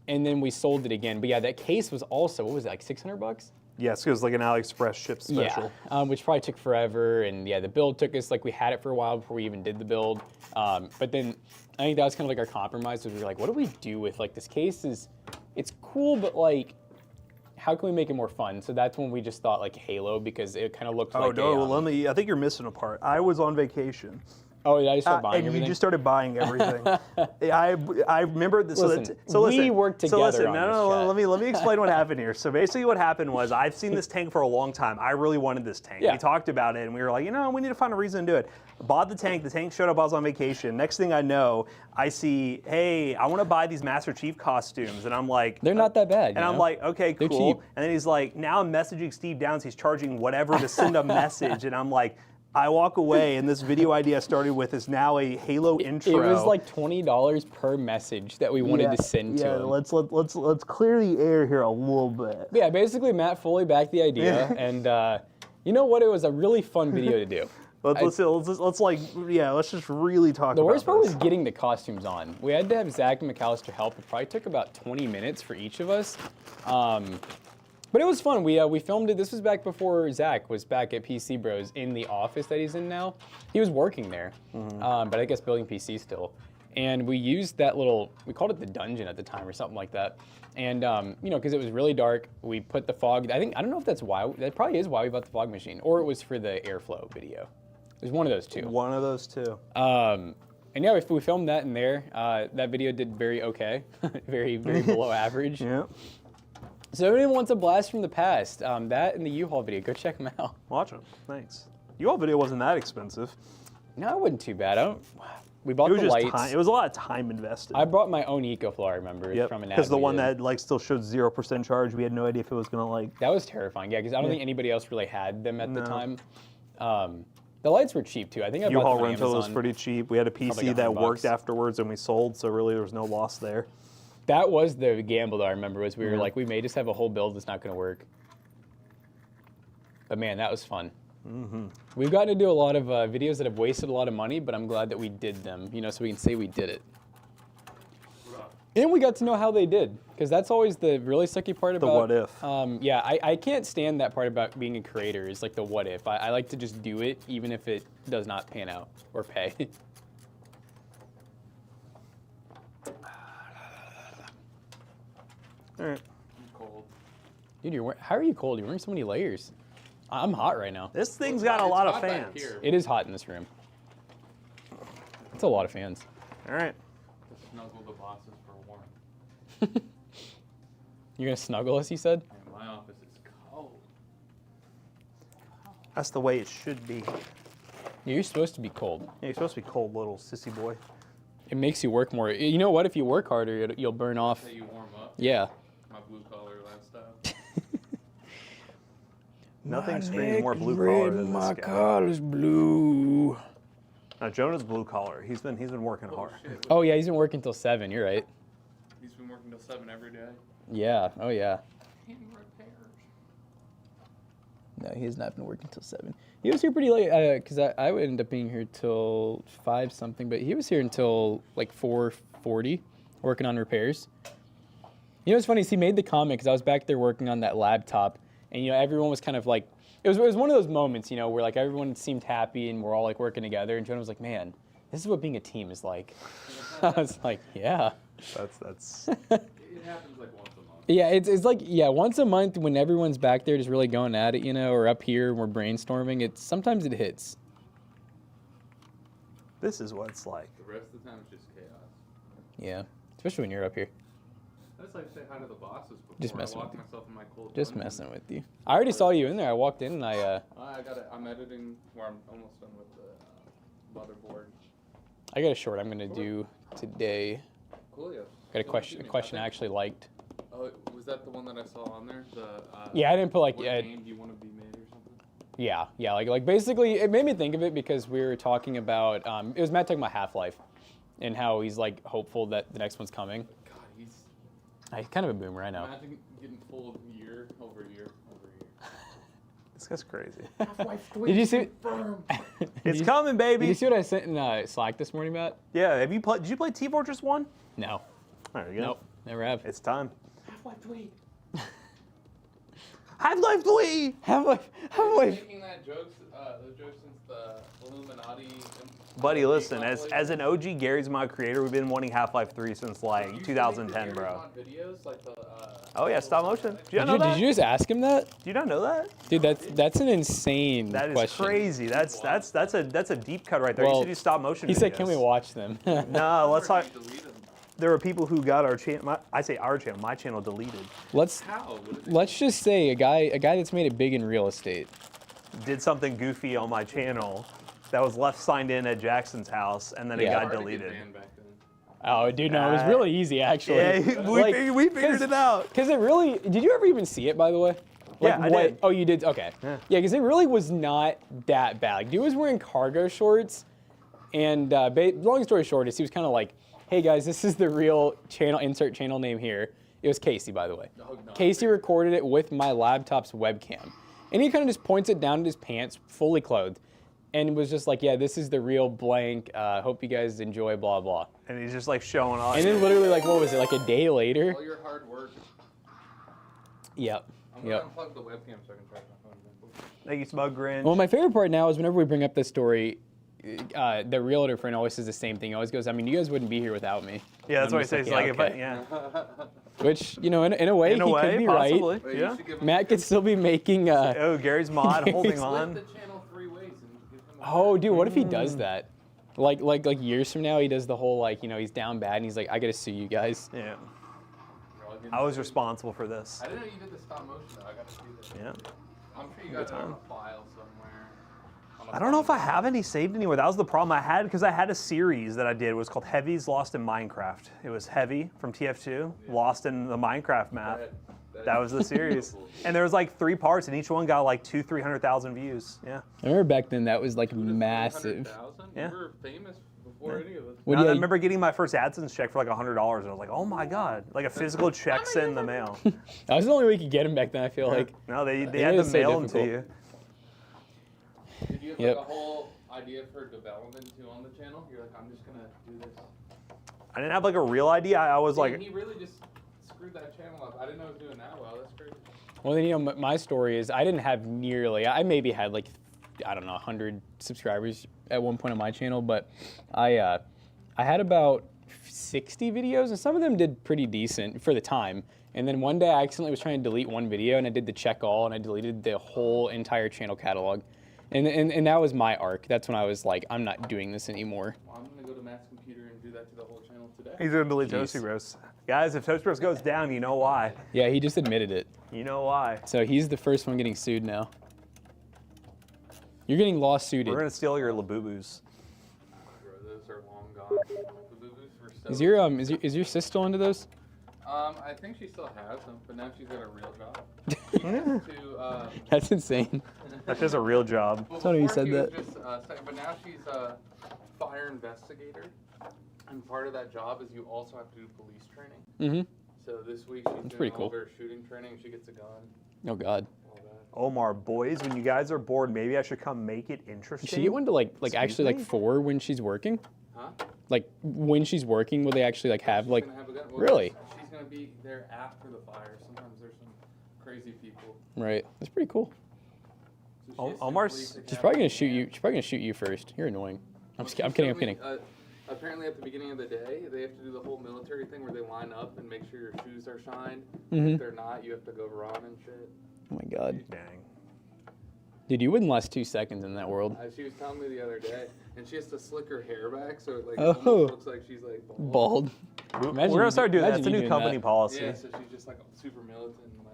And then we sold it again. But yeah, that case was also, what was it, like 600 bucks? Yes, it was like an AliExpress ship special. Yeah, which probably took forever. And yeah, the build took us, like we had it for a while before we even did the build. But then I think that was kind of like our compromise, was we were like, what do we do with, like, this case it's cool, but like, how can we make it more fun? So that's when we just thought like Halo, because it kind of looked like I think you're missing a part. I was on vacation. Oh, yeah, I started buying and everything? you just started buying everything. I remember this. Listen, So listen, we worked together on this, chat. let me explain what happened here. So basically, what happened was I've seen this tank for a long time. I really wanted this tank. Yeah. We talked about it, and we were like, we need to find a reason to do it. Bought the tank. The tank showed up. I was on vacation. Next thing I know, I see, hey, I want to buy these Master Chief costumes, and I'm like, they're not that bad. And I'm like, okay, They're cool. cheap. And then he's like, now I'm messaging Steve Downs. He's charging whatever to send a message, and I'm like. I walk away, and this video idea I started with is now a Halo intro. It was like $20 per message that we wanted to send to him. Let's clear the air here a little bit. Yeah, basically Matt fully backed the idea, and you know what? It was a really fun video to do. Let's just really talk about The worst part this. was getting the costumes on. We had to have Zach and McAllister help. It probably took about 20 minutes for each of us. But it was fun. We filmed it. This was back before Zach was back at PC Bros in the office that he's in now. He was working there, but I guess building PC still. And we used that we called it the dungeon at the time or something like that. And because it was really dark, we put the fog. I don't know if that probably is why we bought the fog machine, or it was for the airflow video. It was one of those two. One of those two. And yeah, we filmed that in there. That video did very okay, very below average. Yeah. So if anyone wants a blast from the past, that and the U-Haul video, go check them out. Watch them. Thanks. U-Haul video wasn't that expensive. No, it wasn't too bad. We bought the lights. It was a lot of time invested. I brought my own EcoFlow, I remember, from an ad. Because the one did. that still showed 0% charge, we had no idea if it was gonna That was terrifying. Yeah, because I don't think anybody else really had them at the time. The lights were cheap too. I think I bought them U-Haul on rental was Amazon. pretty cheap. We had a PC that worked afterwards, and we sold, so really there was no loss there. That was the gamble, though, I remember, was we were like, we may just have a whole build that's not going to work. But man, that was fun. We've gotten to do a lot of videos that have wasted a lot of money, but I'm glad that we did them, so we can say we did it. And we got to know how they did, because that's always the really sucky part about... The what if. Yeah, I can't stand that part about being a creator, is like the what if. I like to just do it, even if it does not pan out or pay. All right. I'm cold. Dude, how are you cold? You're wearing so many layers. I'm hot right now. This thing's got a lot of fans. It is hot in this room. It's a lot of fans. All right. To snuggle the bosses for warmth. You're going to snuggle us, you said? In my office, it's cold. That's the way it should be. Yeah, you're supposed to be cold. Yeah, you're supposed to be cold, little sissy boy. It makes you work more. You know what? If you work harder, you'll burn off. That you warm up. Yeah. My blue collar lifestyle. Nothing screams more blue collar than this guy. collar's blue. Now Jonah's blue collar. He's been working hard. Shit. Oh yeah, he's been working till 7. You're right. He's been working till 7 every day. Yeah. Oh yeah. Any repairs? No, he has not been working till 7. He was here pretty late because I would end up being here till 5 something, but he was here until like 4:40 working on repairs. You know what's funny is he made the comment because I was back there working on that laptop, and you know everyone was kind of like, it was one of those moments, you know, where like everyone seemed happy and we're all like working together, and Jonah was like, man, this is what being a team is like. I was like, yeah. That's. It happens like once a month. Yeah, it's like, yeah, once a month when everyone's back there just really going at it, you know, or up here and we're brainstorming, sometimes it hits. This is what it's like. The rest of the time it's just chaos. Yeah, especially when you're up here. I just like to say hi to the bosses before Just I messing lock with you. myself in my cold Just dungeon. messing with you. I already saw you in there. I walked in and I'm editing where I'm almost done with the motherboard. I got a short I'm gonna do today. Coolio. Got a question I actually liked. Oh, was that the one that I saw on there? Yeah, I didn't put like What game do you want to be made or something? yeah, like basically it made me think of it because we were talking about it was Matt talking about Half-Life and how he's like hopeful that the next one's coming. God, he's Kind of a boomer, I know. imagine getting full year over year over year. This guy's crazy. Did you see? It's coming, Did you baby. see what I sent in Slack this morning, Matt? Yeah. Have you played? Did you play T-Fortress 1? No. There you go. Nope. Never have. It's time. Half-Life tweet. Half-Life 3. Half-Life. Making that jokes, those jokes since the Illuminati. Buddy, listen. As an OG Gary's Mod creator, we've been wanting Half-Life 3 since like 2010, bro. Videos, like the, Oh yeah, stop motion. Do you not know that? Did you just ask him that? Do you not know that? Dude, that's an insane That is question. crazy. That's a deep cut right there. Well, you should do stop motion. He said, videos. "Can we watch them?" No, let's talk. delete them. There are people who got our channel. I say our channel. My channel deleted. Let's How? What is it? let's just say a guy that's made it big in real estate. Did something goofy on my channel that was left signed in at Jackson's house, and then it Yeah. got Hard to get deleted. banned back then. Oh, dude, no, it was really easy actually. Yeah, we figured it out. Because it really. Did you ever even see it, by the way? Yeah, I did. Oh, you did. Okay. Yeah. Yeah, because it really was not that bad. Like, dude was wearing cargo shorts, and long story short is he was kind of like, "Hey guys, this is the real channel. Insert channel name here." It was Casey, by the way. Oh, no. Casey recorded it with my laptop's webcam, and he kind of just points it down at his pants, fully clothed, and was just like, "Yeah, this is the real blank. Hope you guys enjoy." Blah blah. And he's just like showing off. And then literally, like, what was it? Like a day later. All your hard work. Yep. I'm gonna Yep. unplug the webcam so I can charge my phone again. Thank you, Smug Grinch. Well, my favorite part now is whenever we bring up this story, the realtor friend always says the same thing. He always goes, "I mean, you guys wouldn't be here without me." Yeah, that's I'm what he just like, says. Like, yeah, if I, okay. yeah. Which, you know, in a way, In a he way, could be possibly. right. Wait, you Yeah. should give him Matt could still be making. Oh, Gary's Mod holding Split on. the channel 3 ways and give him a Oh, dude, what if he does that? Like years from now, he does the whole like, you know, he's down bad and he's like, "I gotta sue you guys." Yeah. log in. I was responsible for this. I didn't know you did the stop motion though. I gotta see that. Yeah. I'm sure you Good got it on time. a file somewhere. On a I don't know if I phone. have any saved anywhere. That was the problem I had because I had a series that I did. It was called Heavy's Lost in Minecraft. It was Heavy from TF2, lost in the Minecraft map. That was the series. And there was like 3 parts, and each one got like 200,000-300,000 views. Yeah. I remember back then that was like Who would've massive. 300,000? Yeah. You were famous before any of us. What And do I you- remember getting my first AdSense check for like $100, and I was like, oh my god, like a physical check sent in the mail. That was the only way you could get him back then. I feel like. No, they It had to is so mail them to difficult. you. Did you have Yep. like a whole idea for development too on the channel? You're like, I'm just gonna do this. I didn't have like a real idea. I was Dang, like, he really just screwed that channel up. I didn't know it was doing that well. That's crazy. Well, then, you know, my story is I didn't have nearly. I maybe had like, I don't know, 100 subscribers at one point on my channel, but I had about 60 videos, and some of them did pretty decent for the time. And then one day I accidentally was trying to delete one video, and I did the check all, and I deleted the whole entire channel catalog. And that was my arc. That's when I was like, I'm not doing this anymore. Well, I'm gonna go to Matt's computer and do that to the whole channel today. he's gonna delete Jeez. Toasty Bros. Guys, if Toasty Bros goes down, you know why. Yeah, he just admitted it. You know why. So he's the first one getting sued now. You're getting lawsuited. We're gonna steal your Labubu's. Bro, those are long gone. The boo-boos were so. Is your sis still into those? I think she still has them, but now she's got a real job. She has to. That's insane. That's just a real job. Well, funny you before said she was that. Just, but now she's fire investigator, and part of that job is you also have to do police training. Mm-hmm. So this week she's doing pretty all cool. of her shooting training. She gets a gun. Oh God. All that. Omar, boys, when you guys are bored, maybe I should come make it Does interesting. she get one to like Excuse actually me? like 4 when she's working? Huh? Like when she's working, will they actually like have She's like? gonna have a gun. Well, Really? She's gonna be there after the fire. Sometimes there's some crazy people. Right. That's pretty cool. So she has Omar's- police She's academy. probably gonna shoot you. She's probably gonna shoot you first. You're annoying. I'm just, I'm kidding. I'm kidding. Apparently, at the beginning of the day, they have to do the whole military thing where they line up and make sure your shoes are shined. Mhm. If they're not, you have to go run and shit. Oh my God. Dang. Dude, you wouldn't last 2 seconds in that world. She was telling me the other day, and she has to slick her hair back so it like Oh. almost looks like she's like bald. Bald. We're gonna start doing that. That's a you new doing company that. policy. Yeah, so she's just like super militant and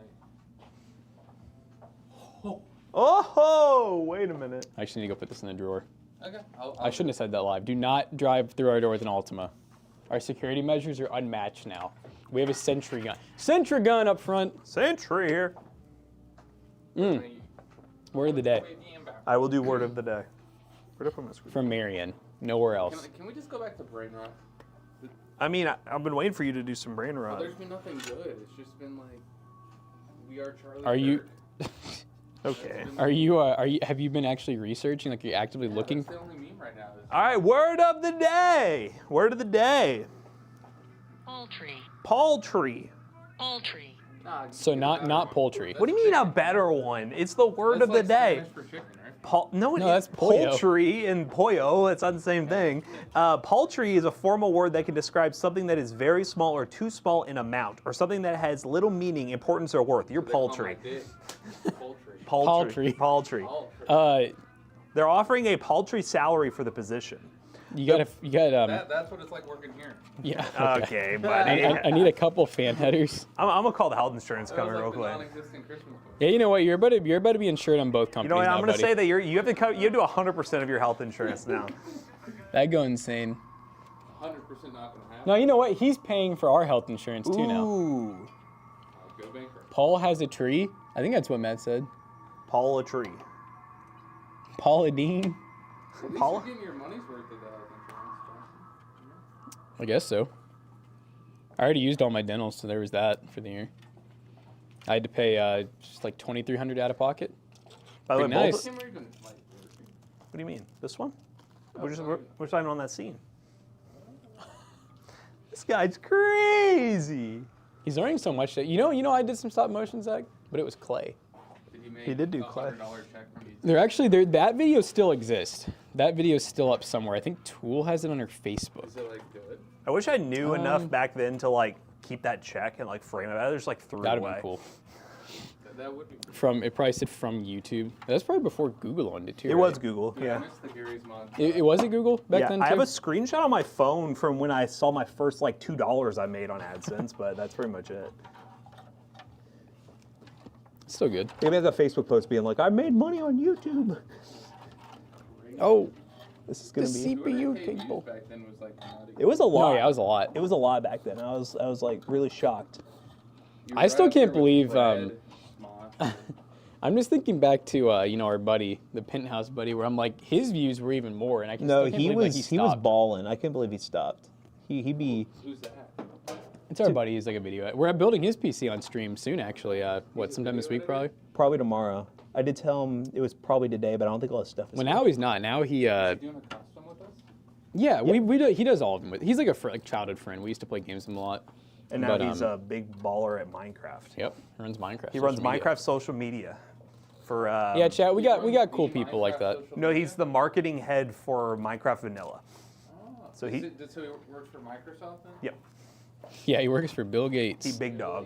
like. Oh, wait a minute. I actually need to go put this in the drawer. Okay. I shouldn't have said that live. Do not drive through our door with an Altima. Our security measures are unmatched now. We have a sentry gun. Sentry gun up front. Sentry here. Word of the day. I will do word of the day. Where'd I put my screen? From Marion. Nowhere else. Can we just go back to brain rot? I mean, I've been waiting for you to do some brain Oh, rot. there's been nothing good. It's just been like, we are Charlie. Are you? Kirk. Okay. Are you? Have you been actually researching? Like, you're actively looking? That's the only meme right now. All right, word of the day. Word of the day. Poultry. Paltry. Poultry. Nah, So give not that not one. poultry. That's What do you mean a chicken. better one? It's the word That's of the like day. Spanish for chicken, right? No, No, that's pollo. poultry and pollo. It's not the same thing. Paltry is a formal word that can describe something that is very small or too small in amount, or something that has little meaning, importance, or worth. You're They call paltry. my dick Poultry. Paltry. Paltry. Paltry. They're offering a paltry salary for the position. You got. That's what it's like working here. Yeah. Okay, I, buddy. I need a couple fan headers. I'm gonna call the health insurance That was company like real the quick. non-existent Christmas book. Yeah, you know what? You're about to be insured on both You companies know what? now, I'm gonna buddy. say that you have to 100% of your health insurance now. That'd go insane. 100% not gonna happen. No, you know what? He's paying for our health insurance too now. Ooh, I'll go bankrupt. Paul has a tree. I think that's what Matt said. Paula Tree. Paula Dean. At least Paula? you're getting your money's worth of the health insurance, Johnson. I guess so. I already used all my dentals, so there was that for the year. I had to pay just like $2,300 out of pocket. By the way, Pretty nice. both. Tim, are you even, like, What do you mean? This one? We're not even on that scene. This guy's crazy. He's learning so much that you know I did some stop motion, Zach, but it was clay. Did he make He did do a clay. $100 check from you? They're actually there. That video still exists. That video is still up somewhere. I think Tool has it on her Facebook. Is it like good? I wish I knew enough back then to like keep that check and like frame it. I just like threw it That'd away. be cool. That would be. It probably said from YouTube. That's probably before Google owned it too. It right? was Google. Dude, I Yeah. missed the Gary's mod. It was it Google back Yeah, then I too. have a screenshot on my phone from when I saw my first like $2 I made on AdSense, but that's pretty much it. Still good. Maybe has a Facebook post being like, I made money on YouTube. Oh, This is the gonna be. CPU 200K views cable. back then was like nutty. It was a lot. No, yeah, it was a lot. It was a lot back then. I was like really shocked. You I were still right up can't there with believe, Red, Moss. I'm just thinking back to our buddy, the Penthouse buddy, where I'm like, his views were even more, and I can No, still can't he believe, was like, he was stopped. balling. I can't believe he stopped. He'd be. Who's that? It's our buddy. He's like a video. We're building his PC on stream soon, actually. Sometime this week, probably. Probably tomorrow. I did tell him it was probably today, but I don't think all his stuff is. Well, now he's not. Now he, Is he doing a custom with us? yeah, he does all of them. He's like a childhood friend. We used to play games with him a lot. And now but, he's a big baller at Minecraft. Yep, he runs Minecraft. He runs social media. Minecraft social media. For Yeah, chat. We got runs cool the people like Minecraft that. social no, media? he's the marketing head for Minecraft Vanilla. Oh, So so he- he works for Microsoft then? Yep, Yeah, he works for Bill Gates. he big dog.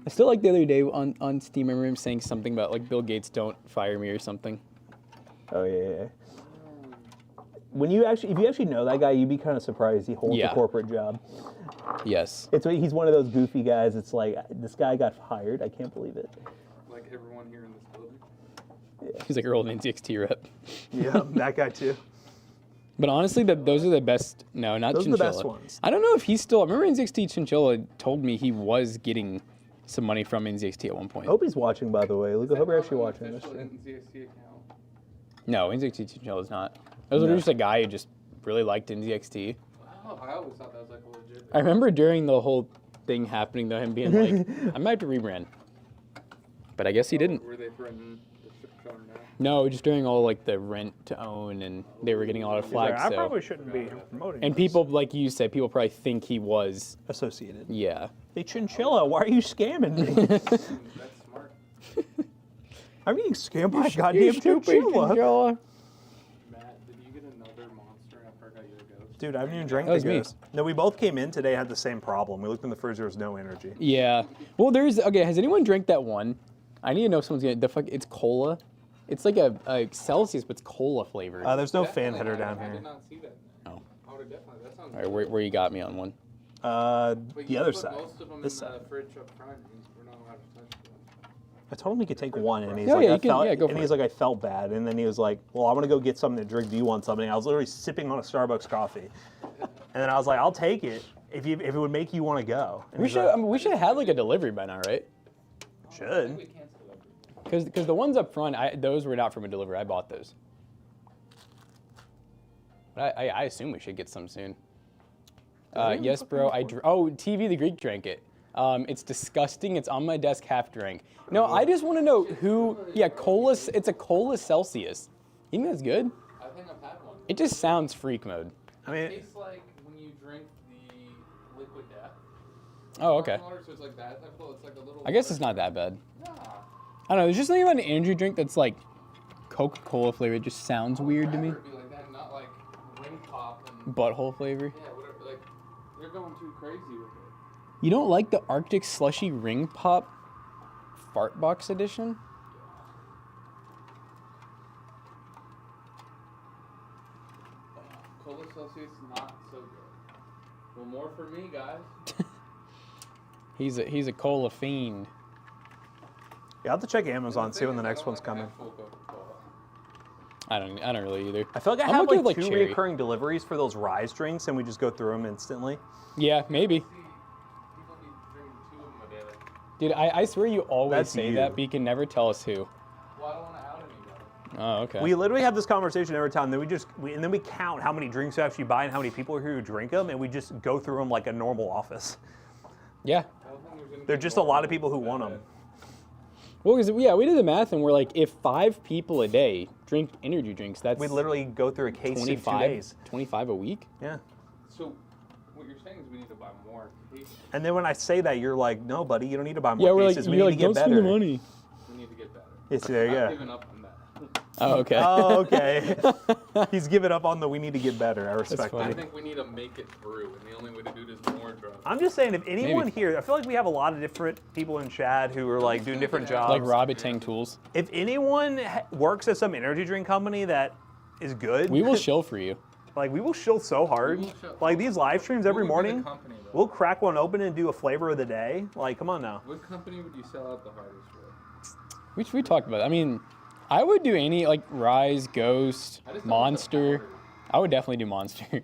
I still like the other day on Steam, I remember him saying something about like Bill Gates don't fire me or something. Oh yeah. When if you actually know that guy, you'd be kind of surprised he holds Yeah. a corporate job. Yes. He's one of those goofy guys. It's like this guy got hired. I can't believe it. Like everyone here in this building? He's like your old NZXT rep. Yeah, that guy too. But honestly, those are the best. No, not Those are the Chinchilla. best ones. I don't know if he's still. I remember NZXT Chinchilla told me he was getting some money from NZXT at one point. I hope he's watching, by the way. Luke, I hope you're actually watching this. Official NZXT account. No, NZXT Chinchilla is not. was literally just a guy who just really liked NZXT. Wow, I always thought that was like a legit. I remember during the whole thing happening, though, him being like, I might have to rebrand. But I guess he didn't. Were they threatening the showing now? No, just during all like the rent to own, and they were getting a lot of flags. I So. probably shouldn't be promoting. And this. people, like you said, people probably think he was. associated. Yeah. Hey, Chinchilla, why are you scamming me? That's smart. I'm being scammed by a goddamn Chinchilla. Matt, did you get another monster after I got your ghost? Dude, I haven't even drank That was the me. ghost. No, we both came in today, had the same problem. We looked in the fridge, there was no energy. Yeah. Well, okay, has anyone drank that one? I need to know if someone's gonna, it's cola. It's like a Celsius, but it's cola flavored. There's no fan Definitely, header down I here. did not see that. Oh. I would have definitely. That sounds. All right, where you got me on one? But The you other put side. Most of them This in side. the fridge up front. We're not allowed to touch them. I told him he could take one, and he's Yeah, like, yeah, I you can- felt, yeah, go and for he's it. like, I felt bad, and then he was like, well, I want to go get something to drink. Do you want something? I was literally sipping on a Starbucks coffee, and then I was like, I'll take it if it would make you want to go. And We he's should like, we should have like a delivery by now, right? I should. think we canceled it. Because the ones up front, those were not from a delivery. I bought those. But I assume we should get some soon. Yes, bro. TV the Greek drank it. It's disgusting. It's on my desk, half drank. No, I just want to know who. Yeah, cola. It's a cola Celsius. You think that's good? I think I've had one. It just sounds freak mode. I It mean, tastes like when you drink the liquid death. Oh, okay. Water, so it's like that. It's like a little. I guess it's not that bad. Nah. I don't know. There's just something about an energy drink that's like Coca-Cola flavor. It just sounds weird to me. It'd be like that, not like ring pop and Butthole flavor. yeah, whatever. Like they're going too crazy with it. You don't like the Arctic Slushy Ring Pop Fart Box Edition? Cola Celsius not so good. Well, more for me, guys. He's a cola fiend. yeah, I'll have to check Amazon, The see thing when the is, I next don't one's like coming. actual Coca-Cola. I don't really either. I feel like I I'm have okay like with, two cherry. recurring deliveries for those Rise drinks, and we just go through them instantly. Yeah, maybe. See, people be drinking 2 of them a day. Dude, I swear you always That's say you. that, but you can never tell us who. Well, I don't want to out anybody. Oh, okay. We literally have this conversation every time. Then we count how many drinks we actually buy and how many people are here who drink them, and we just go through them like a normal office. Yeah. I don't think there's anything There's just a wrong lot of with people who that. want them. Well, because we did the math, and we're like, if 5 people a day drink energy drinks, that's We literally go through a case in 2 25, days. 25 a week. Yeah. So, what you're saying is we need to buy more cases. And then when I say that, you're like, no, buddy, you don't need to buy more Yeah, we're cases. like, we you're need like, to don't get spend better. the money. We need to get better. Yes, there you I've go. given up on that. Oh, okay. Oh, okay. He's given up on the we need to get better. I respect funny. I that. think we need to make it through, and the only way to do it is more drugs. I'm just saying, if anyone Maybe. here, I feel like we have a lot of different people in chat who are like doing different jobs. Like Rob at Tang Tools. If anyone works at some energy drink company that is good, We will shill for you. like we will shill so hard. We will shill. Like these live streams every Who would be the morning, company, though? we'll crack one open and do a flavor of the day. Like, come on now. What company would you sell out the hardest for? We talked about it. I mean, I would do any, like, Rise, Ghost, I just don't Monster. like the powder. I would definitely do Monster.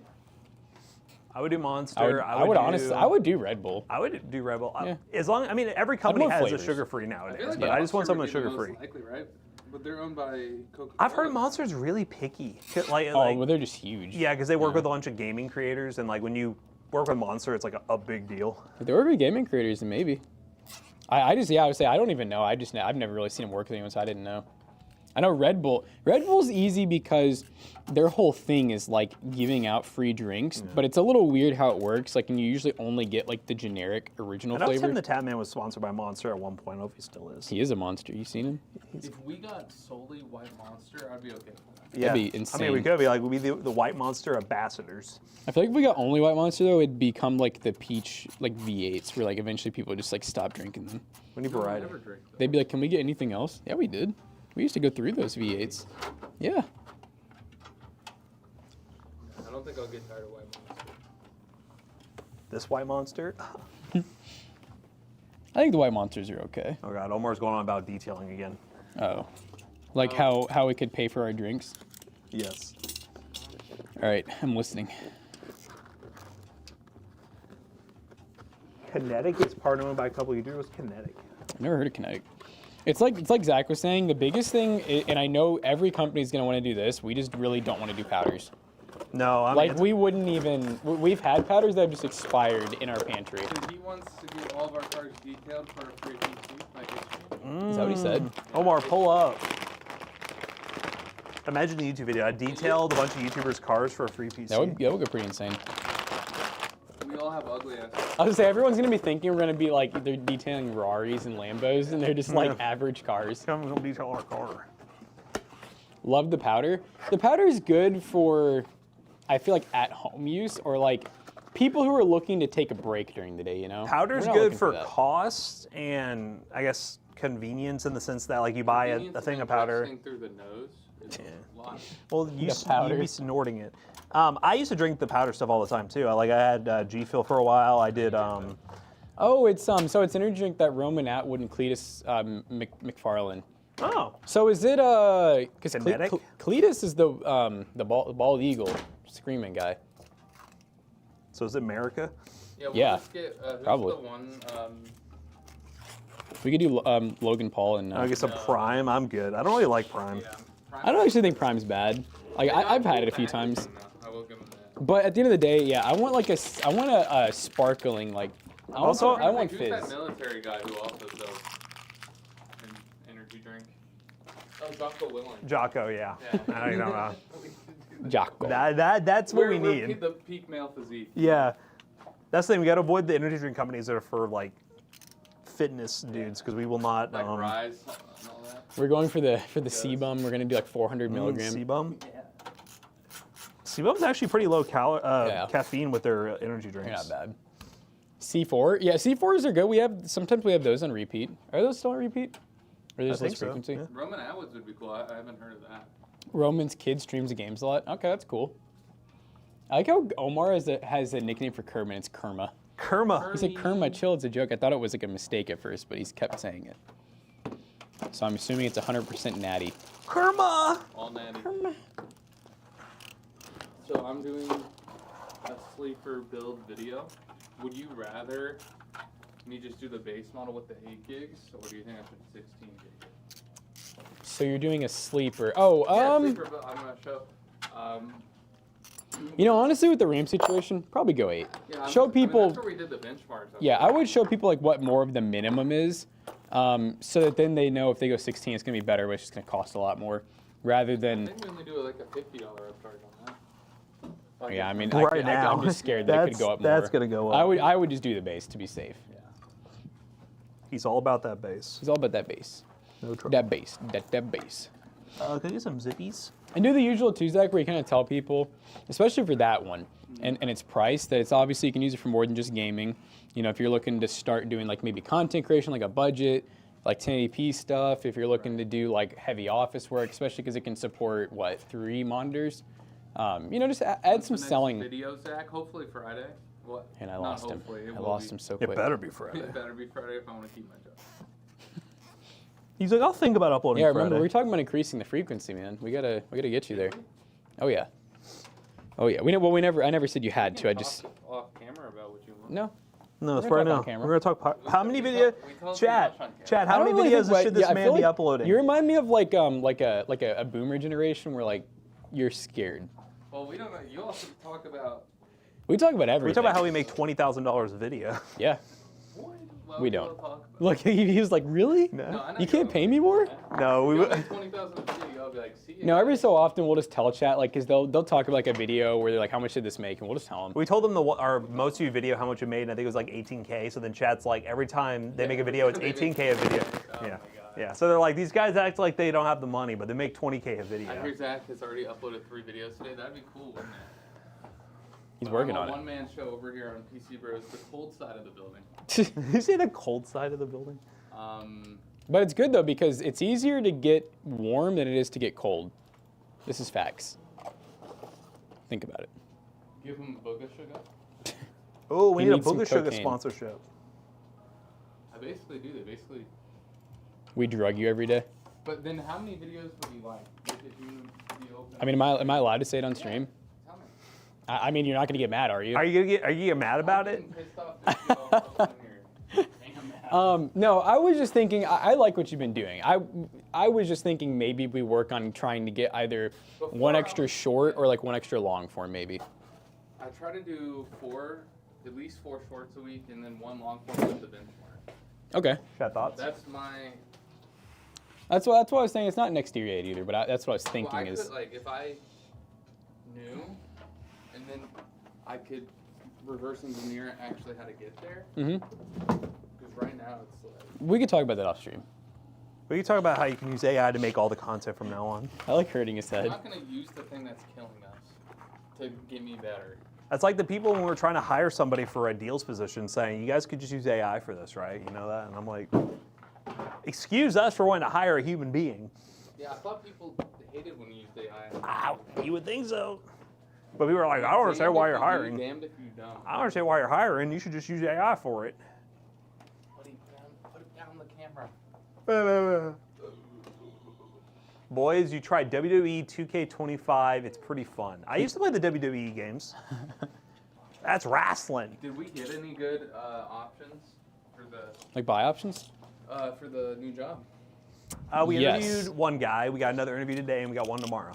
I would do Monster. I would honestly, I would do Red Bull. I would do Red Bull. Yeah. As long, I mean, every company more has flavors. a sugar-free I nowadays, feel like but I just want Monster something would be the most sugar-free. Likely, right? But they're owned by Coca-Cola. I've heard Monster's really picky. Like, Oh, well, they're just huge. yeah, because they work with a bunch of gaming creators, and like when you work with Monster, it's like a big deal. If there were big gaming creators, then maybe. I would say I don't even know. I've never really seen them work with anyone, so I didn't know. I know Red Bull. Red Bull's easy because their whole thing is like giving out free drinks, but it's a little weird how it works. Like, and you usually only get like the generic original I know flavor. Tim the Tap Man was sponsored by Monster at one point. I hope he still is. He is a monster. You seen him? If we got solely white Monster, I'd be okay with that. Yeah. be I mean, we insane. could be like, we'd be the White Monster ambassadors. I feel like if we got only white monster though, it'd become like the peach like V8s, where like eventually people just like stop drinking them. We need No, I variety. never drink them. They'd be like, "Can we get anything else?" Yeah, we did. We used to go through those V8s. Yeah. I don't think I'll get tired of white Monster. This White Monster. I think the white monsters are okay. Oh God, Omar's going on about detailing again. Oh. Like how we could pay for our drinks. Yes. All right, I'm listening. Kinetic is partnered by a couple of YouTubers. What's Kinetic? I've never heard of Kinetic. It's like Zach was saying. The biggest thing, and I know every company is going to want to do this. We just really don't want to do powders. No, I mean, Like we wouldn't even. We've had powders that have just expired in our pantry. So he wants to get all of our cars detailed for a free PC. Like Is that what he said? Omar, pull up. Imagine the YouTube video. I detailed a bunch of YouTubers' cars for a free PC. That would go pretty insane. we all have ugly ass. I was gonna say everyone's gonna be thinking we're gonna be like they're detailing Ferraris and Lambos, and they're just like average cars. I'm gonna detail our car. Love the powder. The powder is good for, I feel like, at home use or like people who are looking to take a break during the day. You know, Powder's We're not good looking for that. cost and I guess convenience in the sense that like you buy a thing of powder. Through the nose is a lot. Well, you'd powder. be snorting it. I used to drink the powder stuff all the time too. I had G Fuel for a while. I did. Oh, it's so it's energy drink that Roman Atwood and Cletus McFarlane. Oh, So is it because Kinetic? Cletus is the bald eagle screaming guy. so is it America? Yeah, we'll Yeah, just get, who's probably. the one? We could do Logan Paul and. I guess a Prime. I'm good. I don't really like Prime. Yeah, I don't actually think Prime's bad. Like I've had it a few times. I will give him that. But at the end of the day, yeah, I want a sparkling like. Also, I want Who's fizz. that military guy who also sells an energy drink? Oh, Jocko Willink. Jocko, yeah. I don't know. Jocko. That's what we We're need. the peak male physique. Yeah, that's the thing. We got to avoid the energy drink companies that are for like fitness dudes because we will not. Like Rise and all that. We're going for the CBum. We're gonna do like 400 milligram. Sebum. Sebum's actually pretty low caffeine with their energy drinks. They're not bad. C4, yeah, C4s are good. Sometimes we have those on repeat. Are those still on repeat? Or there's think less so, frequency? yeah. Roman Atwoods would be cool. I haven't heard of that. Roman's kid streams the games a lot. Okay, that's cool. I like how Omar has a nickname for Kerma, and it's Kerma. Kerma. He said Kerma, chill, it's a joke. I thought it was like a mistake at first, but he's kept saying it. So I'm assuming it's 100% natty. Kerma. All natty. So I'm doing a sleeper build video. Would you rather me just do the base model with the 8 gigs, or do you think I should 16 gigs? So you're doing a sleeper. Oh, Yeah, sleeper build. I'm gonna show. You know, honestly, with the RAM situation, probably go 8. Yeah, Show people. that's where we did the benchmarks. Yeah, I would show people like what more of the minimum is, so that then they know if they go 16, it's gonna be better, but it's just gonna cost a lot more, rather I than. think we only do like a $50 upcharge on that. Like, Yeah, I mean, Right now, I'm just scared that it could go up more. that's gonna go up. I would just do the base to be safe. He's all about that bass. It's all about that base. No trouble. That base. That base. Can I get some zippies? And do the usual too, Zach, where you kind of tell people, especially for that one, and its price, that it's obviously you can use it for more than just gaming. You know, if you're looking to start doing like maybe content creation, like a budget, like 1080p stuff, if you're looking to do like heavy office work, especially because it can support, 3 monitors. You know, just add some the next selling. video, Zach. Hopefully Friday. What? And I Not lost him. hopefully, it I will lost be. him so It quick. better be Friday. It better be Friday if I want to keep my job. He's like, I'll think about uploading Yeah, Friday. remember, we're talking about increasing the frequency, man. We gotta get you there. Oh yeah. Oh yeah. I never said you had to. I just off camera about what you want. no. No, it's We're right gonna now. talk on camera. We're gonna talk. How many videos? we told Chat, too much on camera. chat. I How don't many really videos think, should this I man feel be like uploading? You remind me of like a boomer generation where like you're scared. Well, we don't know. You also talk about. We talk about everything. We talk about how we make $20,000 a video. Yeah. Well, We we'll don't. talk about- Look, he was like, really? No, I know You can't don't. pay me more? No, we You would. make 20,000 a video. I'll be like, see you. No, every guys. so often we'll just tell chat, like, because they'll talk about like a video where they're like, how much did this make? And we'll just tell them. We told them our most viewed video how much it made, and I think it was like 18K. So then chat's like, every time they make a video, it's They make 18K a video. Oh my Yeah, God. yeah. So they're like, these guys act like they don't have the money, but they make 20K a I video. hear Zach has already uploaded 3 videos today. That'd be cool, wouldn't it? He's But working I'm on a it. one-man show over here on PC Bros, the cold side of the building. You say the cold side of the building? But it's good though because it's easier to get warm than it is to get cold. This is facts. Think about it. Give him Booga Sugar. Oh, we He need a needs some Booga Sugar cocaine. sponsorship. I basically do. They basically. We drug you every day. But then, how many videos would you like? If you be open. I mean, am I allowed to say it on stream? Tell me. I mean, you're not gonna get mad, are you? Are you gonna get mad about it? I'm getting pissed off that you all up in here. Damn, No, I was just thinking. I like what you've been doing. I was just thinking maybe we work on trying to get either one extra short or like one extra long form, maybe. I try to do at least four shorts a week, and then one long form with the benchmark. Okay. Got thoughts? That's my. That's what I was saying. It's not next year yet either, but that's what I was thinking Well, I is. could, like, if I knew, and then I could reverse engineer actually how to get there. Because right now it's like. We could talk about that off stream. We can talk about how you can use AI to make all the content from now on. I like hurting his I'm head. not gonna use the thing that's killing us to get me better. That's like the people when we're trying to hire somebody for a deals position saying, you guys could just use AI for this, right? You know that? And I'm like, excuse us for wanting to hire a human being. Yeah, I thought people hated when you used AI. Wow, you would think so. But people are like, I don't understand why you're hiring. Damned if you don't. I don't understand why you're hiring. You should just use AI for it. Put it down the camera. Boys, you try WWE 2K25. It's pretty fun. I used to play the WWE games. That's wrestling. Did we get any good options for the Like buy options? new job? We Yes. interviewed one guy. We got another interview today, and we got one tomorrow.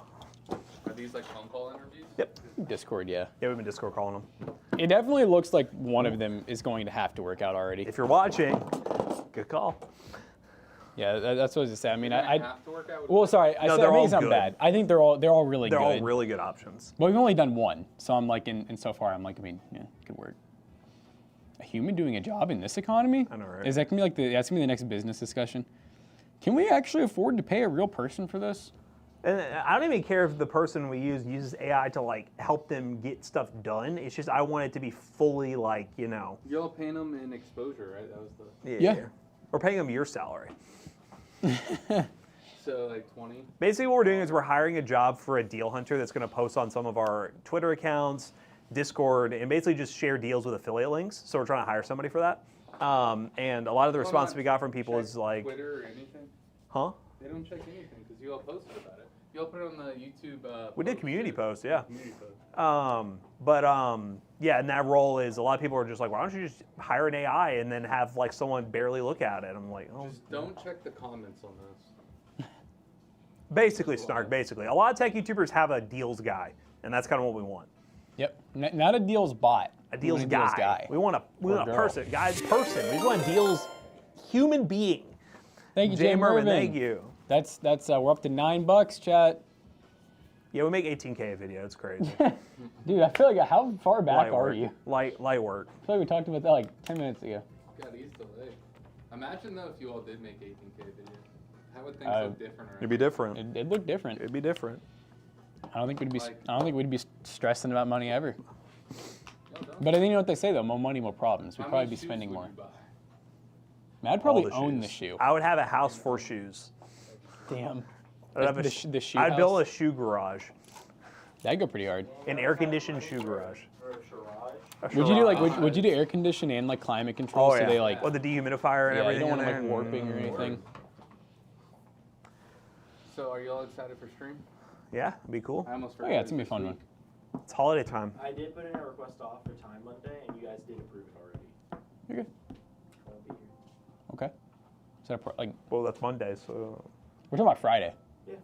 Are these like phone call interviews? Yep. Discord, yeah. Yeah, we've been Discord calling them. It definitely looks like one of them is going to have to work out already. If you're watching, good call. Yeah, that's what I was just saying. I mean, They I have to work out. well, sorry, I No, said they're I think all it's not good. bad. I think they're all really They're good. all really good options. But we've only done one, so I'm like, and so far I'm like, I mean, yeah, it could work. A human doing a job in this economy? I know, right? Is that gonna be like that's gonna be the next business discussion? Can we actually afford to pay a real person for this? And I don't even care if the person we use uses AI to like help them get stuff done. It's just I want it to be fully like, you know. Y'all paying them in exposure, right? That was the. Yeah. We're paying them your salary. So like 20. Basically, what we're doing is we're hiring a job for a deal hunter that's going to post on some of our Twitter accounts, Discord, and basically just share deals with affiliate links. So we're trying to hire somebody for that. And a lot of the response we got from people is like, Twitter or anything. huh? They don't check anything because you all posted about it. You all put it on the YouTube. We did post, community too. posts, yeah. Community post. Yeah, and that role is a lot of people are just like, why don't you just hire an AI and then have like someone barely look at it? I'm like, oh. Just don't check the comments on this. Basically, Snark, basically. A lot of tech YouTubers have a deals guy, and that's kind of what we want. Yep. Not a deals bot. A deals We guy. We want a Or girl. person. Guys, person. We just want a deals human being. Thank you, Jay Jay Mervin, Mervin. thank you. That's we're up to $9, chat. Yeah, we make 18K a video. It's crazy. Dude, I feel like how far back Light are work. you? Light work. I feel like we talked about that like 10 minutes ago. God, he's delayed. Imagine though if you all did make 18K videos. How would things Uh, look different? It'd be different. It'd look different. It'd be different. I don't think we'd be. Like- I don't think we'd be stressing about money ever. No, don't. But I think you know what they say though: more money, more problems. We'd How probably many be shoes spending would more. you buy? Man, I'd probably All the own shoes. the shoe. I would have a house for shoes. Damn. I'd have The shoe I'd build a house? shoe garage. That'd go pretty hard. An air-conditioned shoe garage. A Would you do like garage. would you do air condition and like climate control Oh, so yeah. they like With the dehumidifier and yeah, you everything don't want in them there. like warping or anything. So are you all excited for stream? Yeah, it'd be cool. I almost Oh forgot. yeah, it's it gonna be a this fun week. one. It's holiday time. I did put in a request off for time Monday, and you guys did approve it already. You're good. Won't be here. Okay. Is that a like Well, that's Monday, so. we're talking about Friday? Yeah.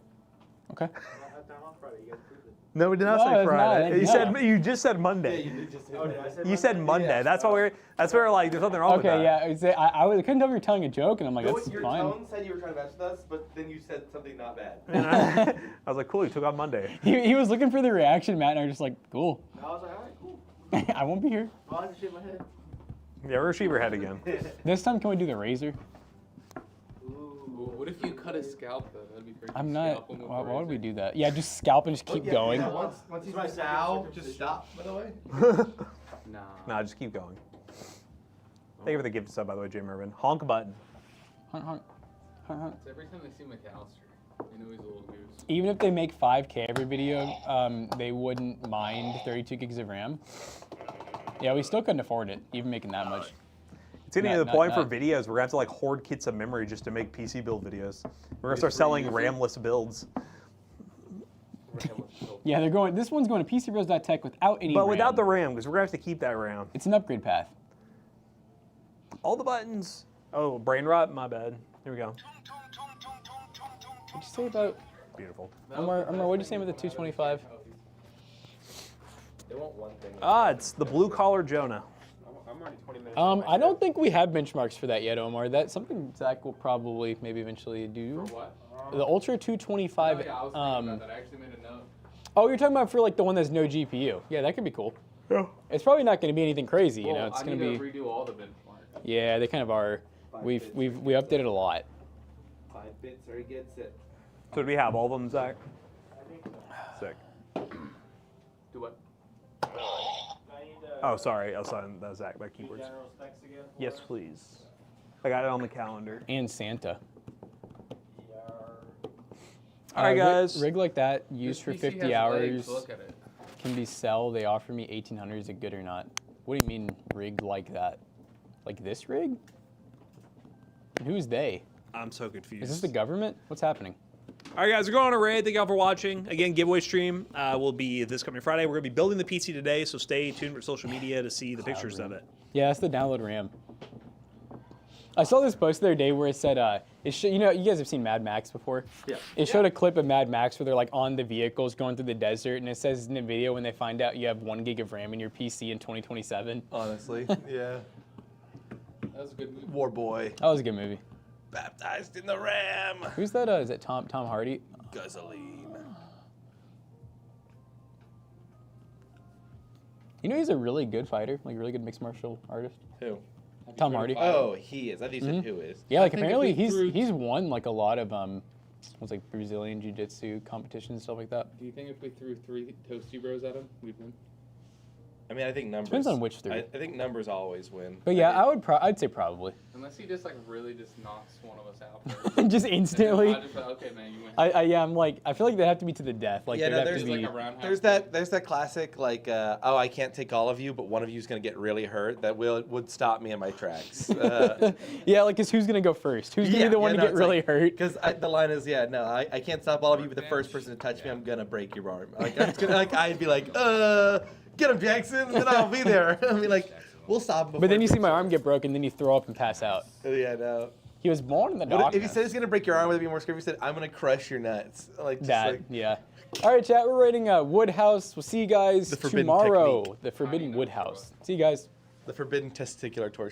Okay. I don't have time on Friday. You guys approved it. No, we did not No, say it's Friday. not. You No. said you just said Monday. did just say. Oh, did I say You said Monday. Yeah. That's why we're. That's where like there's nothing wrong with Okay, that. yeah. I couldn't tell if you were telling a joke, and I'm like, that's Your fine. tone said you were trying to mess with us, but then you said something not bad. I was like, cool. You took on Monday. He was looking for the reaction, Matt, and I was just like, cool. And I was like, all right, cool. I won't be here. Well, I just shake my head. Yeah, we're gonna shave your head again. This time, can we do the razor? Ooh, what if you cut a scalp though? That'd be crazy. I'm not. Scalp 'em with Why would we razor. do that? Yeah, just scalp and just keep going. Yeah, once you my say second ow, circumcision. just stop, by the way. Nah. Nah, just keep going. Thank you for the gift sub, by the way, Jay Mervin. Honk button. Hunt, hunt, hunt, hunt. It's every time they see McAllister, they know he's a little goose. Even if they make 5K every video, they wouldn't mind 32 gigs of RAM. Yeah, we still couldn't afford it, even making that much. It's getting to the Not- point for not- videos we're gonna have to like hoard kits of memory just to make PC build videos. We're gonna start selling RAM-less builds. Yeah, they're going. This one's going to pcbros.tech without any. But without RAM. the RAM, because we're gonna have to keep that RAM. It's an upgrade path. All the buttons. Oh, brain rot. My bad. Here we go. What'd you say about Beautiful. Omar? What'd you say about the 225? They want one thing. Ah, it's the blue collar Jonah. I'm already 20 minutes. I don't think we have benchmarks for that yet, Omar. That's something Zach will probably maybe eventually do. For what? The Ultra 225. Oh, yeah, I was thinking about that. I actually made a note. Oh, you're talking about for like the one that's no GPU. Yeah, that could be cool. Yeah. It's probably not going to be anything crazy, you know. Well, It's I going need to be. to redo all the benchmarks. Yeah, they kind of are. We updated a lot. 5 bits already gets it. So do we have all of them, Zach? Sick. Do what? Oh, sorry. I was on that Zach by keyboards. General specs again? Yes, please. I got it on the calendar. And Santa. All right, guys. Rig like that used This for PC 50 has hours legs. Look at it. can be sell. They offer me 1,800. Is it good or not? What do you mean rig like that? Like this rig? And who's they? I'm so confused. Is this the government? What's happening? All right, guys, we're going on a raid. Thank y'all for watching. Again, giveaway stream will be this coming Friday. We're going to be building the PC today, so stay tuned for social media to see the pictures of it. Yeah, that's the download RAM. I saw this post the other day where it said, you know, you guys have seen Mad Max before? Yeah. It showed a clip of Mad Max where they're like on the vehicles going through the desert, and it says in the video when they find out you have 1 gig of RAM in your PC in 2027. Honestly, yeah. That was a good move. War boy. That was a good movie. Baptized in the Ram. Who's that? Is it Tom Hardy? Gasoline. You know he's a really good fighter, like a really good mixed martial artist. Who? Tom Hardy. Oh, he is. I think you said who is. Yeah, like I think if apparently we threw- he's won like a lot of what's like Brazilian jiu-jitsu competitions and stuff like that. Do you think if we threw 3 Toasty Bros at him, we'd win? I mean, I think numbers. Depends on which 3. I think numbers always win. But yeah, I'd say probably. Unless he just like really just knocks one of us out first. Just instantly. I just like, okay, man, you win. I'm like, I feel like they have to be to the death. Like Yeah, there'd no, have to There's be. like a roundhouse There's that classic like, oh, I can't take all of you, but one of you is gonna get really hurt. That would stop me in my tracks. Yeah, like, 'cause who's gonna go first? Who's gonna be the one to get really hurt? Because the line is, yeah, no, I can't stop all of you, but the first person to touch me, I'm gonna break your arm. Like, I'm just gonna, like, I'd be like, get him, Jackson, and then I'll be there. I'll be like, we'll stop him. But then you see my arm get broken, then you throw up and pass out. Yeah, no. He was born in the What dark. if he said he's gonna break your arm, would it be more scary if he said, I'm gonna crush your nuts? Like, just That, like, yeah. All right, chat. We're rating Woodhouse. We'll see you guys The forbidden tomorrow. technique. The Forbidden Woodhouse. See you guys. the forbidden testicular torsion.